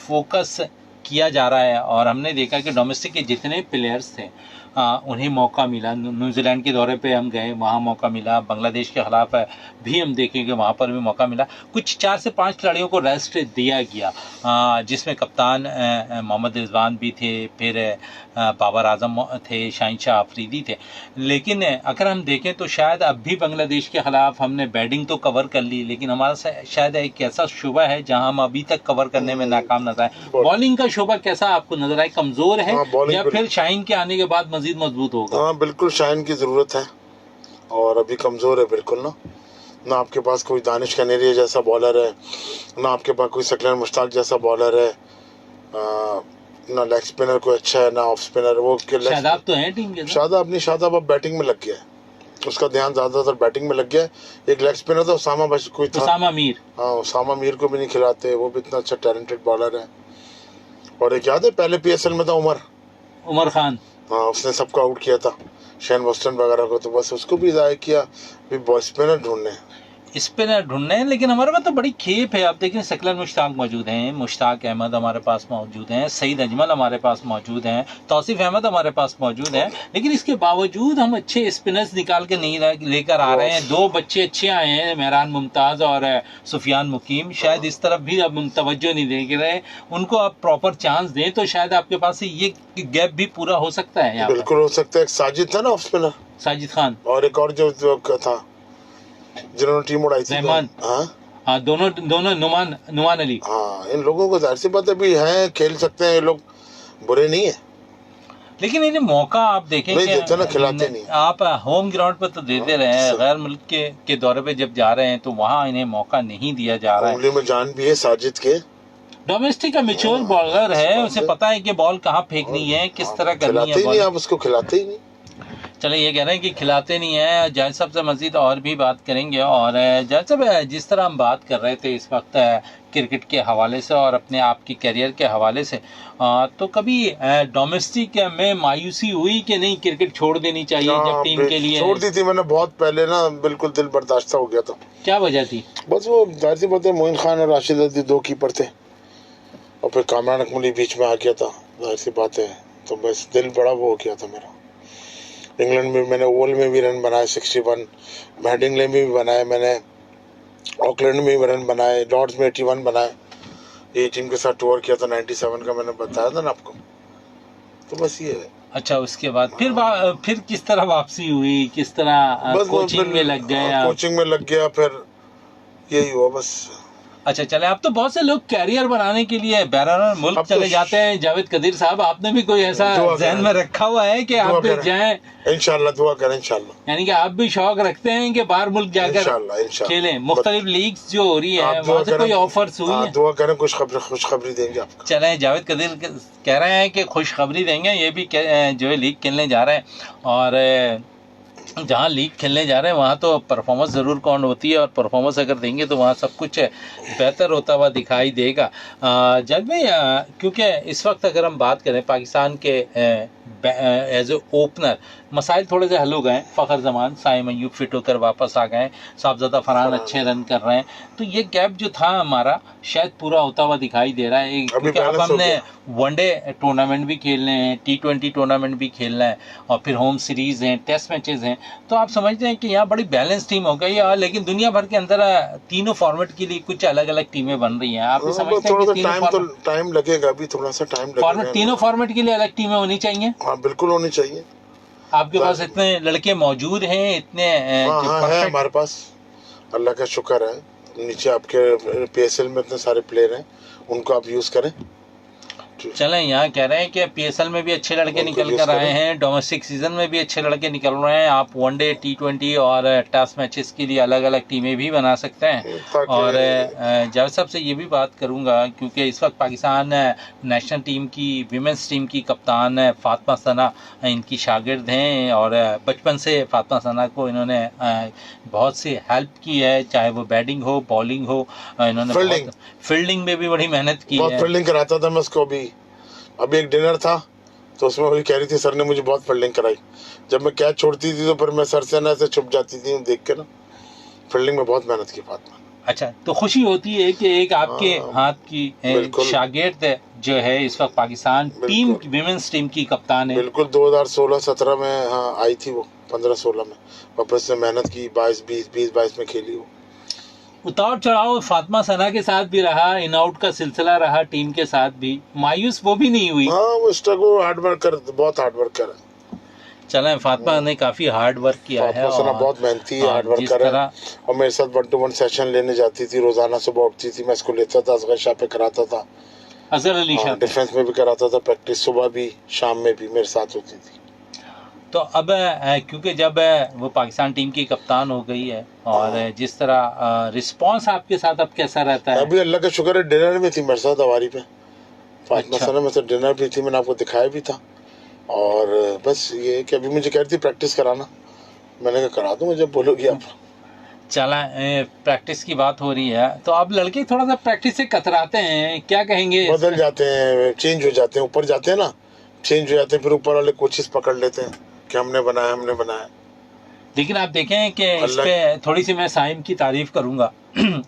फोकस किया जा रहा है, और हमने देखा कि डोमेस्टिक के जितने प्लेयर्स थे उन्हें मौका मिला। न्यूजीलैंड के दौरे पे हम गए, वहाँ मौका मिला। बांग्लादेश के खिलाफ भी हम देखेंगे, वहाँ पर भी मौका मिला। कुछ 4 से 5 खिलाड़ियों को रेस्ट दिया गया, जिसमें कप्तान मोहम्मद रिजवान भी थे, फिर बाबर आजम थे, शाहीन शाह अफरीदी थे। लेकिन अगर हम देखें तो शायद अब भी बांग्लादेश के खिलाफ हमने बैटिंग तो कवर कर ली, लेकिन हमारा शायद एक ऐसा शुबा है जहां हम अभी तक कवर करने में नाकाम नजर आए। बॉलिंग का शुबा कैसा आपको नजर आए? कमजोर है या फिर शाहीन के आने के बाद मजीद मजबूत होगा? हाँ बिल्कुल, शाहीन की जरूरत है, और अभी कमजोर है बिल्कुल। ना आपके पास कोई दानिश कनेरिया जैसा बॉलर है, ना आपके पास कोई सकलैन मुश्ताक जैसा बॉलर है, ना लेग स्पिनर कोई अच्छा है, ना ऑफ स्पिनर। वो शादाब तो है टीम के, शादाब नहीं, शादाब अब बैटिंग में लग गया है, उसका ध्यान ज्यादातर बैटिंग में लग गया है। एक लेग स्पिनर था उसामा बस कोई था, उसामा मीर। हाँ, उसामा मीर को भी नहीं खिलाते, वो भी इतना अच्छा टैलेंटेड बॉलर है। और एक याद है पहले PSL में था उमर खान, हाँ, उसने सबको आउट किया था, शेन वॉस्टन वगैरह को, तो बस उसको भी जाया किया। भी बॉल स्पिनर ढूंढने हैं, लेकिन हमारे पास तो बड़ी खेप है। आप देखें सकलैन मुश्ताक मौजूद हैं, मुश्ताक अहमद हमारे पास मौजूद हैं, सईद अजमल हमारे पास मौजूद हैं, तौसीफ अहमद हमारे पास मौजूद हैं, लेकिन इसके बावजूद हम अच्छे स्पिनर्स निकाल के नहीं लेकर आ रहे हैं। 2 बच्चे अच्छे आए हैं, मेहरान मुमताज़ और सुफियान मुकीम, शायद इस तरफ भी अब तवज्जो नहीं दे रहे, उनको आप प्रॉपर चांस दें तो शायद आपके पास से ये गैप भी पूरा हो सकता है। बिल्कुल हो सकता है। एक साजिद था ना ऑफ स्पिनर, साजिद खान, और एक और जो था जिन्होंने टीम उड़ाई थी, रहमान। हाँ, दोनों नुमान अली। हाँ, इन लोगों को जाहिर सी बात है भी हैं, खेल सकते हैं ये लोग, बुरे नहीं है, लेकिन इन्हें मौका आप देखें नहीं देते ना, खिलाते नहीं। आप होम ग्राउंड पर तो देते रहे हैं, गैर मुल्क के दौरे पे जब जा रहे हैं तो वहाँ इन्हें मौका नहीं दिया जा रहा है। उंगली में जान भी है साजिद के, डोमेस्टिक का मैच्योर बॉलर है, उसे पता है कि बॉल कहाँ फेंकनी है, किस तरह करनी है। आप उसको खिलाते ही नहीं। चले, ये कह रहे हैं कि खिलाते नहीं है। जाहिर साहब से मजीद और भी बात करेंगे, और जाहिर साहब जिस तरह हम बात कर रहे थे इस वक्त क्रिकेट के हवाले से और अपने आप की करियर के हवाले से, तो कभी डोमेस्टिक में मायूसी हुई कि नहीं क्रिकेट छोड़ देनी चाहिए जब टीम के लिए? छोड़ दी थी मैंने बहुत पहले ना, बिल्कुल दिल बर्दाश्त हो गया था। क्या वजह थी? बस वो जाहिर सी बात है, मोइन खान और राशिद अली 2 कीपर थे, और फिर कामरान अकमली बीच में आ गया था, जाहिर सी बात है, तो बस दिल बड़ा वो हो गया था मेरा। इंग्लैंड में मैंने ओवल में भी रन बनाए 61, हेडिंग्ले में भी बनाए मैंने, ऑकलैंड में भी रन बनाए, लॉर्ड्स में 81 बनाए। ये टीम के साथ टूर किया था 97 का, मैंने बताया था ना आपको। तो बस ये है। अच्छा, उसके बाद फिर किस तरह वापसी हुई, किस तरह कोचिंग में लग गए? कोचिंग में लग गया, फिर यही हुआ बस। अच्छा चले, अब तो बहुत से लोग कैरियर बनाने के लिए बैरून मुल्क अब तो चले जाते हैं। जावेद कदीर साहब, आपने भी कोई ऐसा दुआ जहन करें। में रखा हुआ है कि आप भी जाएं, इंशाल्लाह दुआ करें इंशाल्लाह। यानी कि आप भी शौक रखते हैं कि बाहर मुल्क जाकर इंशाल्लाह इंशाल्लाह खेलें? मुख्तलिफ लीग्स जो हो रही है आप दुआ वहाँ से कोई करें, ऑफर्स हुई है? दुआ करें, खुशखबरी देंगे आपको। चलें, जावेद कदीर कह रहे हैं कि खुशखबरी देंगे, ये भी जो है लीग खेलने जा रहे हैं, और जहाँ लीग खेलने जा रहे हैं वहाँ तो परफॉर्मेंस ज़रूर काउंट होती है, और परफॉर्मेंस अगर देंगे तो वहाँ सब कुछ बेहतर होता हुआ दिखाई देगा। जब में क्योंकि इस वक्त अगर हम बात करें पाकिस्तान के एज ए ओपनर, मसाइल थोड़े से हल हो गए। फ़खर जमान, साइम अय्यूब फिट होकर वापस आ गए, साहबजादा फरहान अच्छे रन कर रहे हैं, तो ये गैप जो था हमारा शायद पूरा होता हुआ दिखाई दे रहा है। क्योंकि अब हमने वनडे टूर्नामेंट भी खेलने हैं, T20 टूर्नामेंट भी खेलना है, और फिर होम सीरीज़ हैं, टेस्ट मैचेस हैं, तो आप समझते हैं कि यहाँ बड़ी बैलेंस टीम हो गई है। लेकिन दुनिया भर के अंदर तीनों फॉर्मेट के लिए कुछ अलग अलग टीमें बन रही हैं। आप समझते हैं कि टाइम लगेगा, अभी थोड़ा सा टाइम लगेगा, तीनों फॉर्मेट के लिए अलग टीमें होनी चाहिए? हाँ बिल्कुल होनी चाहिए। आपके पास इतने लड़के मौजूद हैं, इतने हाँ है हमारे पास, अल्लाह का शुक्र है। नीचे आपके PSL में इतने सारे प्लेयर हैं, उनको आप यूज़ करें। चलें, यहाँ कह रहे हैं कि PSL में भी अच्छे लड़के निकल कर आए हैं, डोमेस्टिक सीजन में भी अच्छे लड़के निकल रहे हैं। आप वनडे, T20 और टेस्ट मैचेस के लिए अलग अलग टीमें भी बना सकते हैं। और जावेद साहब से ये भी बात करूँगा, क्योंकि इस वक्त पाकिस्तान नेशनल टीम की, विमेंस टीम की कप्तान फातिमा सना इनकी शागिर्द हैं, और बचपन से फातिमा सना को इन्होंने बहुत सी हेल्प की है, चाहे वो बैटिंग हो, बॉलिंग हो, इन्होंने फील्डिंग में भी बड़ी मेहनत की है। फील्डिंग कराता था मैं उसको। अभी एक डिनर था तो उसमें वही कह रही थी, सर ने मुझे बहुत फील्डिंग कराई। जब मैं कैच छोड़ती थी तो फिर मैं सर से ना ऐसे छुप जाती थी, देख के ना। फील्डिंग में बहुत मेहनत की फातिमा। अच्छा, तो खुशी होती है कि एक आपके हाथ की शागिर्द जो है इस वक्त पाकिस्तान टीम, विमेंस टीम की कप्तान है। बिल्कुल 2016-17 में आई थी वो, 15-16 में वापस से मेहनत की, 22 में खेली वो। उतार चढ़ाव फातिमा सना के साथ भी रहा, इन आउट का सिलसिला रहा टीम के साथ भी, मायूस वो भी नहीं हुई। हाँ, वो स्ट्रगल, हार्ड वर्कर है। चलें, फातिमा ने काफी हार्ड वर्क किया है, फातिमा सना बहुत मेहनती है, हार्ड वर्कर है, और मेरे साथ 1-to-1 सेशन लेने जाती थी रोजाना। सुबह उठती थी, मैं इसको लेता था, असगर शाह पे कराता था, अजहर अली शाह डिफेंस में भी कराता था प्रैक्टिस, सुबह भी शाम में भी मेरे साथ होती थी। तो अब क्योंकि जब वो पाकिस्तान टीम की कप्तान हो गई है, और जिस तरह रिस्पांस आपके साथ अब कैसा रहता है? अभी अल्लाह का शुक्र है, डिनर में थी मेरे साथ अवारी पे फातिमा सना, मेरे साथ डिनर भी थी, मैंने आपको दिखाया भी था। और बस ये कि अभी मुझे कह रही थी प्रैक्टिस कराना, मैंने कहा करा दूंगा जब बोलोगी आप। चला, प्रैक्टिस की बात हो रही है, तो अब लड़के थोड़ा सा प्रैक्टिस से कतराते हैं, क्या कहेंगे? बदल जाते हैं, चेंज हो जाते हैं, ऊपर जाते हैं ना, चेंज हो जाते हैं, फिर ऊपर वाले कोचेस पकड़ लेते हैं कि हमने बनाया। लेकिन आप देखें कि इस पे थोड़ी सी मैं साइम की तारीफ करूंगा।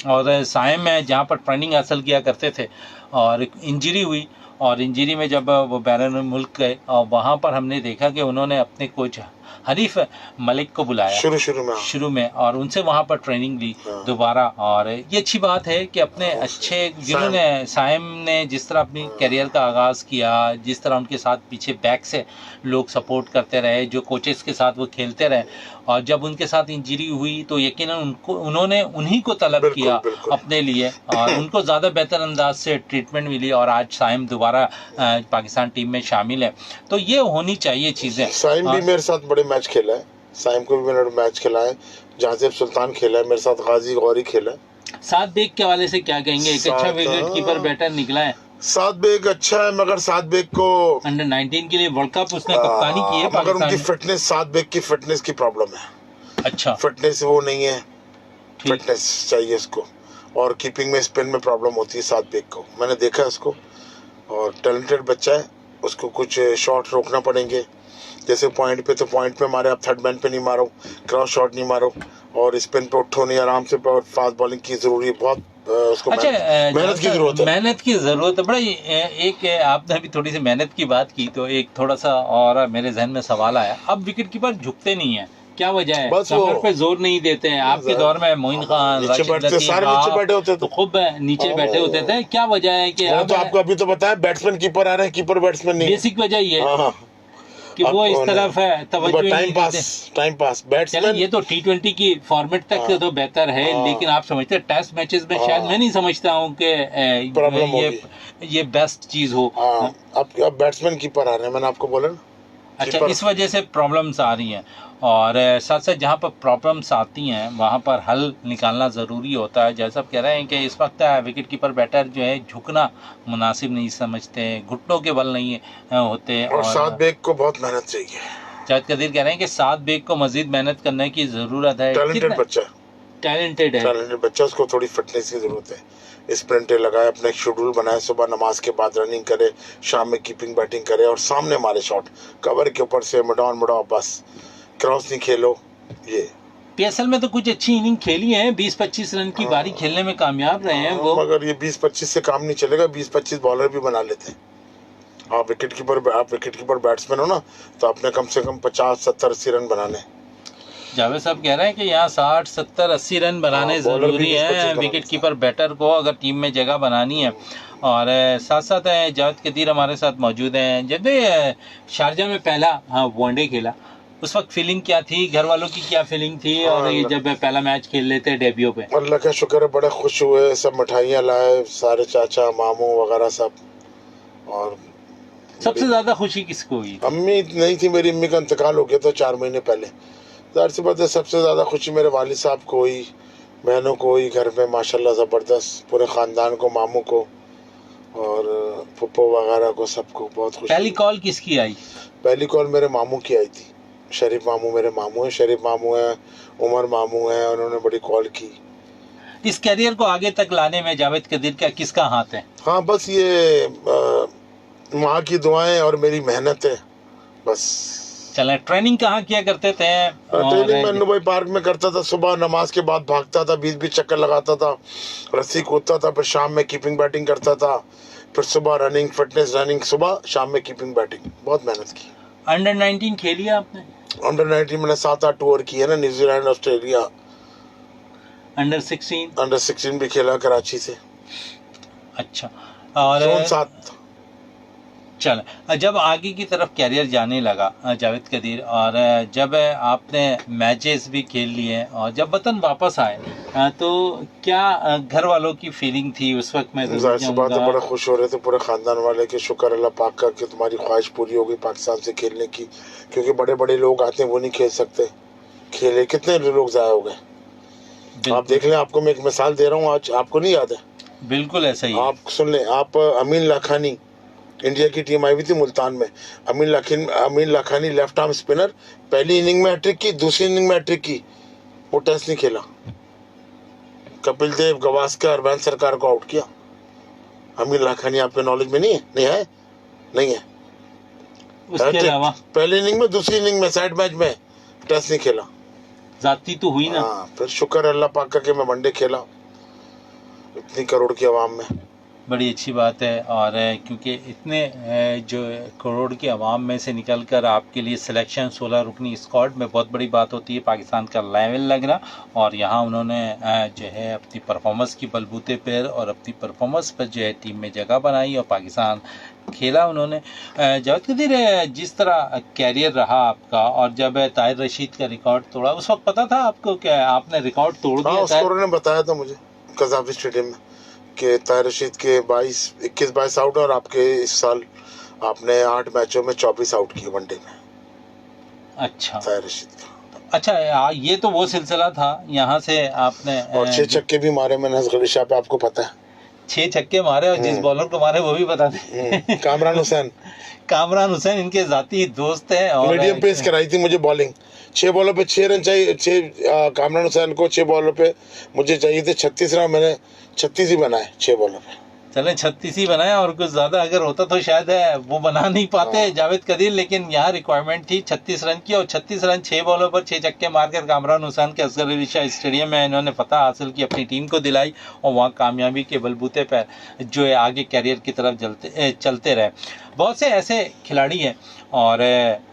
और साइम में जहाँ पर ट्रेनिंग हासिल किया करते थे, और इंजरी हुई, और इंजरी में जब वो बैरून मुल्क गए, और वहाँ पर हमने देखा कि उन्होंने अपने कोच हनीफ मलिक को बुलाया शुरू में, और उनसे वहाँ पर ट्रेनिंग ली दोबारा। और ये अच्छी बात है कि अपने अच्छे, जिन्होंने साइम ने जिस तरह अपनी करियर का आगाज़ किया, जिस तरह उनके साथ पीछे बैक से लोग सपोर्ट करते रहे, जो कोचेस के साथ वो खेलते रहे, और जब उनके साथ इंजरी हुई तो यकीनन उन्होंने उन्हीं को तलब किया अपने लिए, और उनको ज़्यादा बेहतर अंदाज से ट्रीटमेंट मिली, और आज साइम दोबारा पाकिस्तान टीम में शामिल है। तो ये होनी चाहिए चीज़ें। साइम भी मेरे साथ बड़े मैच खेला है, साइम को भी मैंने मैच खेला है, जहाज़ेब सुल्तान खेला है मेरे साथ, गाजी गौरी खेला है। सात बेग के हवाले से क्या कहेंगे? एक अच्छा विकेट कीपर बैटर निकला है। सात बेग अच्छा है, मगर सात बेग को अंडर 19 के लिए वर्ल्ड कप उसने कप्तानी की है, मगर उनकी फिटनेस, सात बेग की फिटनेस की प्रॉब्लम है। अच्छा, फिटनेस वो नहीं है, फिटनेस चाहिए उसको, और कीपिंग में, स्पिन में प्रॉब्लम होती है सात बेग को, मैंने देखा है उसको। और टैलेंटेड बच्चा है, उसको कुछ शॉट रोकना पड़ेंगे, जैसे पॉइंट पे, तो पॉइंट पे मारे, आप थर्ड मैन पे नहीं मारो, क्रॉस शॉट नहीं मारो, और स्पिन पे उठो नहीं, आराम से, और फास्ट बॉलिंग की जरूरी है बहुत, उसको अच्छा, मेहनत की जरूरत है। मेहनत की जरूरत है बड़ा। एक आपने अभी थोड़ी सी मेहनत की बात की, तो एक थोड़ा सा और मेरे जहन में सवाल आया, अब विकेट कीपर झुकते नहीं है, क्या वजह है? कमर पे जोर नहीं देते हैं। आपके दौर में मोइन खान, नीचे बैठे होते थे, तो खूब नीचे बैठे होते थे, क्या वजह है कि तो आपको अभी तो बताया, बैट्समैन कीपर आ रहे हैं, कीपर बैट्समैन नहीं, बेसिक वजह ये। कि वो इस तरफ है तवज्जो ही नहीं देते। टाइम पास चलिए बैट्समैन। ये तो T20 की फॉर्मेट तक तो बेहतर है, लेकिन आप समझते हैं टेस्ट मैचेस में शायद मैं नहीं समझता हूँ कि प्रॉब्लम ये बेस्ट चीज हो। अब बैट्समैन कीपर आ रहे हैं, मैंने आपको बोला ना। अच्छा, इस वजह से प्रॉब्लम्स आ रही हैं, और साथ साथ जहाँ पर प्रॉब्लम्स आती हैं वहाँ पर हल निकालना ज़रूरी होता है। जैसा आप कह रहे हैं कि इस वक्त विकेट कीपर बैटर जो है झुकना मुनासिब नहीं समझते, घुटनों के बल नहीं होते, और साद बेग को बहुत मेहनत चाहिए। जावेद कदीर कह रहे हैं कि साद बेग को मजीद मेहनत करने की ज़रूरत है। टैलेंटेड बच्चा, टैलेंटेड है, टैलेंटेड बच्चा, उसको थोड़ी फिटनेस की ज़रूरत है। स्प्रिंटें लगाए, अपना एक शेड्यूल बनाए, सुबह नमाज के बाद रनिंग करे, शाम में कीपिंग बैटिंग करे और सामने मारे शॉट, कवर के ऊपर से मिड ऑन बस, क्रॉस नहीं खेलो। ये PSL में तो कुछ अच्छी इनिंग खेली है, 20-25 रन की बारी खेलने में कामयाब रहे हैं वो। मगर ये 20-25 से काम नहीं चलेगा, 20-25 बॉलर भी बना लेते हैं। आप विकेट कीपर बैट्समैन हो ना, तो आपने कम से कम 50-70-80 रन बनाने। जावेद साहब कह रहे हैं कि यहाँ 60-70-80 रन बनाने ज़रूरी हैं विकेट कीपर बैटर को, अगर टीम में जगह बनानी है। और साथ साथ जावेद कदीर हमारे साथ मौजूद हैं। जब शारजा में पहला वनडे खेला, उस वक्त फीलिंग क्या थी, घर वालों की क्या फीलिंग थी, और ये जब पहला मैच खेल लेते डेब्यू पे? अल्लाह का शुक्र है, बड़े खुश हुए, सब मिठाइयाँ लाए, सारे चाचा मामू वगैरह सब। और सबसे ज़्यादा खुशी किसको हुई? अम्मी नहीं थी, मेरी अम्मी का इंतकाल हो गया था 4 महीने पहले। ज़ाहिर सी बात है सबसे ज़्यादा खुशी मेरे वालिद साहब को हुई, बहनों को हुई, घर में माशाल्लाह ज़बरदस्त, पूरे ख़ानदान को, मामू को और पप्पो वगैरह को, सबको बहुत खुशी। पहली कॉल किसकी आई? पहली कॉल मेरे मामू की आई थी। शरीफ मामू मेरे मामू हैं, शरीफ मामू हैं, उमर मामू हैं, उन्होंने बड़ी कॉल की। इस करियर को आगे तक लाने में जावेद कदीर का किसका हाथ है? हाँ, बस ये माँ की दुआएं और मेरी मेहनत है बस। चले, ट्रेनिंग कहाँ किया करते थे? ट्रेनिंग मैं नुबई पार्क में करता था, सुबह नमाज के बाद भागता था, 20-20 चक्कर लगाता था, रस्सी कूदता था, फिर शाम में कीपिंग बैटिंग करता था, फिर सुबह रनिंग, फिटनेस रनिंग, सुबह शाम में कीपिंग बैटिंग, बहुत मेहनत की। अंडर 19 खेली आपने? अंडर 19 मैंने 7-8 टूर की है ना, न्यूजीलैंड, ऑस्ट्रेलिया। अंडर 16? अंडर 16 भी खेला कराची से। अच्छा, और जोन 7। चल, जब आगे की तरफ कैरियर जाने लगा जावेद कदीर, और जब आपने मैचेस भी खेल लिए और जब वतन वापस आए, तो क्या घर वालों की फीलिंग थी उस वक्त? मैं जाहिर सी बात है बड़े खुश हो रहे थे पूरे ख़ानदान वाले कि शुक्र अल्लाह पाक का कि तुम्हारी ख्वाहिश पूरी हो गई पाकिस्तान से खेलने की, क्योंकि बड़े बड़े लोग आते हैं वो नहीं खेल सकते, खेले कितने लोग ज़ाया हो गए। आप देख लें, आपको मैं एक मिसाल दे रहा हूँ, आज आपको नहीं याद है? बिल्कुल ऐसा ही। आप सुन लें, आप अमीन लाखानी, इंडिया की टीम आई हुई थी मुल्तान में, अमीन लाखानी लेफ्ट आर्म स्पिनर, पहली इनिंग में हैट्रिक की, दूसरी इनिंग में हैट्रिक की, वो टेस्ट नहीं खेला। कपिल देव, गवास्कर, अरविंद सरकार को आउट किया। अमीन लाखानी आपके नॉलेज में नहीं है? नहीं है। उसके अलावा पहली इनिंग में, दूसरी इनिंग में, साइड मैच में टेस्ट नहीं खेला। जाती तो हुई ना। हाँ, फिर शुक्र अल्लाह पाक का कि मैं वनडे खेला इतनी करोड़ की आवाम में। बड़ी अच्छी बात है, और क्योंकि इतने जो करोड़ की आवाम में से निकलकर आपके लिए सिलेक्शन 16 रुकनी स्क्वाड में बहुत बड़ी बात होती है, पाकिस्तान का लेवल लगना, और यहाँ उन्होंने जो है अपनी परफॉर्मेंस की बलबूते पर और अपनी परफॉर्मेंस पर जो है टीम में जगह बनाई और पाकिस्तान खेला उन्होंने। जावेद कदीर, जिस तरह कैरियर रहा आपका, और जब ताहिर रशीद का रिकॉर्ड तोड़ा, उस वक्त पता था आपको कि आपने रिकॉर्ड तोड़ दिया? उसको ने बताया था मुझे कज़ाफ़ी स्टेडियम में कि ताहिर रशीद के 21-22 आउट, और आपके इस साल आपने 8 मैचों में 24 आउट किए वनडे में। अच्छा, ताहिर रशीद का। अच्छा, ये तो वो सिलसिला था, यहाँ से आपने और 6 छक्के भी मारे मैंने असगर शाह पे, आपको पता है? 6 छक्के मारे, और जिस बॉलर को मारे वो भी बता दें। कामरान हुसैन। कामरान हुसैन इनके जाती दोस्त हैं, और मीडियम पेस कराई थी मुझे बॉलिंग, 6 बॉलों पे 6 रन चाहिए। कामरान हुसैन को 6 बॉलों पे मुझे चाहिए थे 36 रन, मैंने 36 ही बनाए 6 बॉलों पे। चले 36 ही बनाया, और कुछ ज़्यादा अगर होता तो शायद वो बना नहीं पाते जावेद कदीर, लेकिन यहाँ रिक्वायरमेंट थी 36 रन की, और 36 रन 6 बॉलों पर 6 छक्के मारकर कामरान हुसैन के असगर अली शाह स्टेडियम में इन्होंने फतह हासिल की, अपनी टीम को दिलाई, और वहाँ कामयाबी के बलबूते पर जो है आगे कैरियर की तरफ चलते रहे। बहुत से ऐसे खिलाड़ी हैं और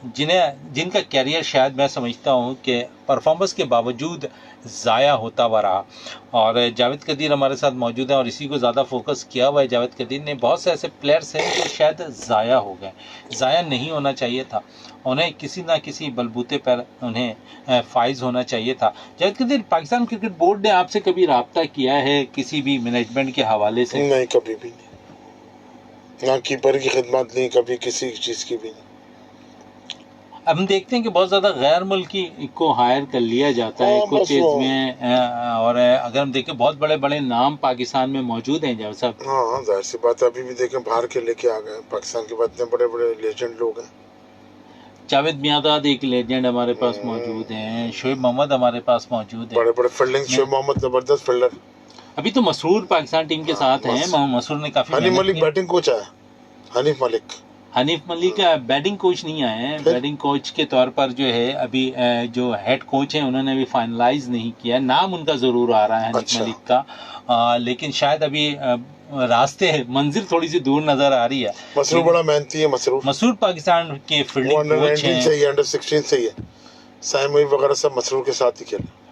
जिनका कैरियर शायद मैं समझता हूँ कि परफॉर्मेंस के बावजूद ज़ाया होता हुआ रहा। और जावेद कदीर हमारे साथ मौजूद है और इसी को ज़्यादा फोकस किया हुआ है जावेद कदीर ने। बहुत से ऐसे प्लेयर्स हैं जो शायद ज़ाया हो गए, ज़ाया नहीं होना चाहिए था, उन्हें किसी ना किसी बलबूते पर उन्हें फाइज होना चाहिए था। जावेद कदीर, पाकिस्तान क्रिकेट बोर्ड ने आपसे कभी रब्ता किया है किसी भी मैनेजमेंट के हवाले से? नहीं, कभी भी नहीं, ना कीपर की खिदमत नहीं, कभी किसी चीज़ की भी नहीं। अब हम देखते हैं कि बहुत ज़्यादा गैर मुल्की को हायर कर लिया जाता है कुछ चीज़ में, और अगर हम देखें बहुत बड़े बड़े नाम पाकिस्तान में मौजूद हैं जावेद साहब। हाँ, जाहिर सी बात है, अभी भी देखें बाहर के लेके आ गए पाकिस्तान के बाद इतने बड़े बड़े लेजेंड लोग हैं। जावेद मियांदाद एक लेजेंड हमारे पास मौजूद हैं, शोएब मोहम्मद हमारे पास मौजूद है, बड़े बड़े फील्डिंग, शोएब मोहम्मद जबरदस्त फील्डर। अभी तो मसरूर पाकिस्तान टीम के साथ हैं, मसरूर ने काफ़ी हनीफ मलिक बैटिंग कोच है, हनीफ मलिक बैटिंग कोच नहीं आए हैं, बैटिंग कोच के तौर पर जो है अभी जो हेड कोच हैं उन्होंने अभी फाइनलाइज नहीं किया, नाम उनका ज़रूर आ रहा है हनीफ मलिक का, लेकिन शायद अभी रास्ते मंजिल थोड़ी सी दूर नजर आ रही है। मसरूर बड़ा मेहनती है, मसरूर पाकिस्तान के फील्डिंग कोच हैं, सही है, अंडर 16 सही है, साइमोई वगैरह सब मसरूर के साथ ही खेले।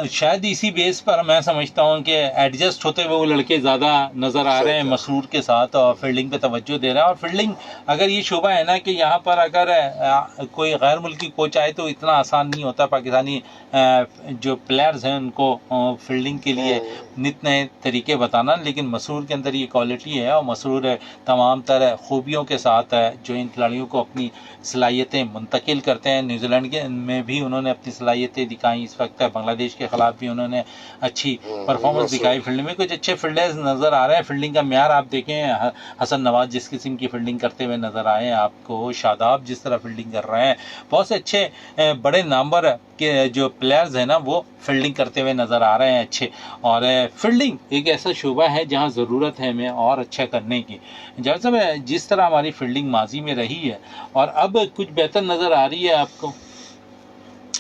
शायद इसी बेस पर मैं समझता हूँ कि एडजस्ट होते हुए वो लड़के ज़्यादा नज़र आ रहे हैं मसरूर के साथ और फील्डिंग पे तवज्जो दे रहे हैं। और फील्डिंग अगर ये शोभा है ना कि यहाँ पर अगर कोई गैर मुल्की कोच आए तो इतना आसान नहीं होता पाकिस्तानी जो प्लेयर्स हैं उनको फील्डिंग के लिए नित नए तरीके बताना, लेकिन मसरूर के अंदर ये क्वालिटी है और मसरूर तमाम तरह खूबियों के साथ जो इन खिलाड़ियों को अपनी सलाहियतें मुंतकिल करते हैं। न्यूजीलैंड के में भी उन्होंने अपनी सलाहियतें दिखाई, इस वक्त बांग्लादेश के खिलाफ भी उन्होंने अच्छी परफॉर्मेंस दिखाई। फील्डिंग में कुछ अच्छे फील्डर्स नज़र आ रहे हैं, फील्डिंग का म्यार आप देखें, हसन नवाज जिस किस्म की फील्डिंग करते हुए नज़र आए हैं आपको, शादाब जिस तरह फील्डिंग कर रहे हैं, बहुत से अच्छे बड़े नंबर के जो प्लेयर्स हैं ना वो फील्डिंग करते हुए नज़र आ रहे हैं अच्छे। और फील्डिंग एक ऐसा शोबा है जहां ज़रूरत है हमें और अच्छा करने की। जावेद साहब, जिस तरह हमारी फील्डिंग माजी में रही है और अब कुछ बेहतर नज़र आ रही है आपको?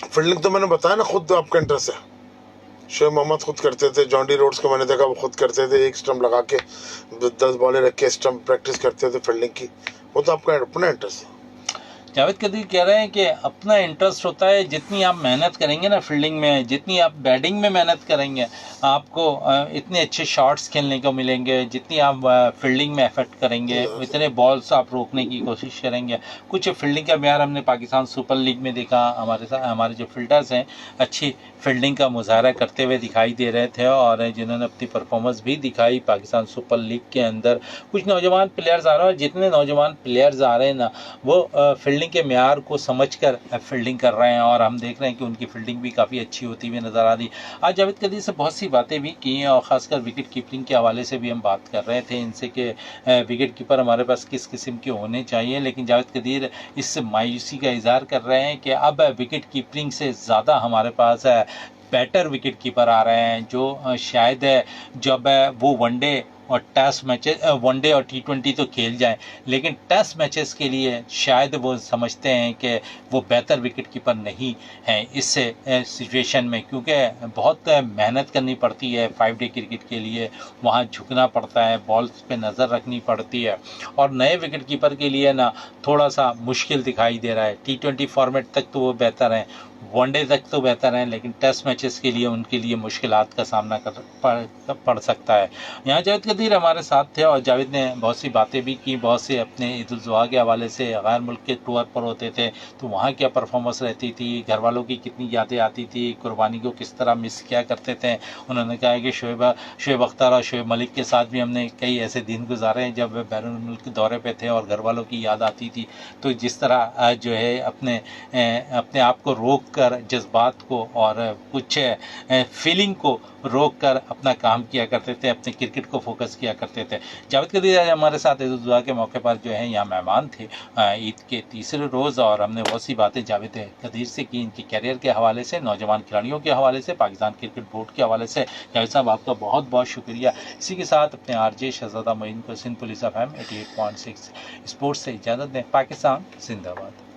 फील्डिंग तो मैंने बताया ना, खुद आपका इंटरेस्ट है, शोएब मोहम्मद खुद करते थे, जॉन्डी रोड्स को मैंने देखा वो खुद करते थे, एक स्टंप लगा के 10 बॉलें रख के स्टंप प्रैक्टिस करते थे फील्डिंग की, वो तो आपका अपना इंटरेस्ट है। जावेद कदीर कह रहे हैं कि अपना इंटरेस्ट होता है, जितनी आप मेहनत करेंगे ना फील्डिंग में, जितनी आप बैटिंग में मेहनत करेंगे आपको इतने अच्छे शॉट्स खेलने को मिलेंगे, जितनी आप फील्डिंग में एफर्ट करेंगे इतने बॉल्स आप रोकने की कोशिश करेंगे। कुछ फील्डिंग का म्यार हमने पाकिस्तान सुपर लीग में देखा, हमारे जो फील्डर्स हैं अच्छी फील्डिंग का मुजाहरा करते हुए दिखाई दे रहे थे और जिन्होंने अपनी परफॉर्मेंस भी दिखाई पाकिस्तान सुपर लीग के अंदर। कुछ नौजवान प्लेयर्स आ रहे हैं, जितने नौजवान प्लेयर्स आ रहे हैं ना वो फील्डिंग के म्यार को समझकर फील्डिंग कर रहे हैं और हम देख रहे हैं कि उनकी फील्डिंग भी काफ़ी अच्छी होती हुई नज़र आ रही। आज जावेद कदीर से बहुत सी बातें भी की हैं और ख़ासकर विकेट कीपिंग के हवाले से भी हम बात कर रहे थे इनसे कि विकेट कीपर हमारे पास किस किस्म के होने चाहिए, लेकिन जावेद कदीर इस मायूसी का इजहार कर रहे हैं कि अब विकेट कीपिंग से ज़्यादा हमारे पास बेटर विकेट कीपर आ रहे हैं जो शायद जब वो वनडे और टेस्ट मैचेस, वनडे और T20 तो खेल जाएं, लेकिन टेस्ट मैचेस के लिए शायद वो समझते हैं कि वो बेहतर विकेट कीपर नहीं हैं इस सिचुएशन में, क्योंकि बहुत मेहनत करनी पड़ती है 5 डे क्रिकेट के लिए, वहाँ झुकना पड़ता है, बॉल्स पे नज़र रखनी पड़ती है और नए विकेट कीपर के लिए ना थोड़ा सा मुश्किल दिखाई दे रहा है। T20 फॉर्मेट तक तो वो बेहतर हैं, वनडे तक तो बेहतर हैं, लेकिन टेस्ट मैचेस के लिए उनके लिए मुश्किलात का सामना पड़ सकता है। यहाँ जावेद कदीर हमारे साथ थे और जावेद ने बहुत सी बातें भी की, बहुत से अपने ईद उल जुहा के हवाले से, गैर मुल्क के टूर पर होते थे तो वहाँ क्या परफॉर्मेंस रहती थी, घर वालों की कितनी यादें आती थी, कुर्बानी को किस तरह मिस किया करते थे। उन्होंने कहा कि शोएब अख्तर और शोएब मलिक के साथ भी हमने कई ऐसे दिन गुजारे हैं जब वे बैरून मुल्क दौरे पर थे और घर वालों की याद आती थी, तो जिस तरह जो है अपने आप को रोक कर, जज्बात को और कुछ फीलिंग को रोक कर अपना काम किया करते थे, अपने क्रिकेट को फोकस किया करते थे। जावेद कदीर हमारे साथ ईद उल जुहा के मौके पर जो है यहाँ मेहमान थे ईद के तीसरे रोज़ और हमने बहुत सी बातें जावेद कदीर से की, इनके कैरियर के हवाले से, नौजवान खिलाड़ियों के हवाले से, पाकिस्तान क्रिकेट बोर्ड के हवाले से। जावेद साहब आपका बहुत बहुत शुक्रिया। इसी के साथ अपने RJ शहजादा मोइन को सिंध पुलिस FM 88.6 स्पोर्ट्स से इजाज़त दें। पाकिस्तान जिंदाबाद।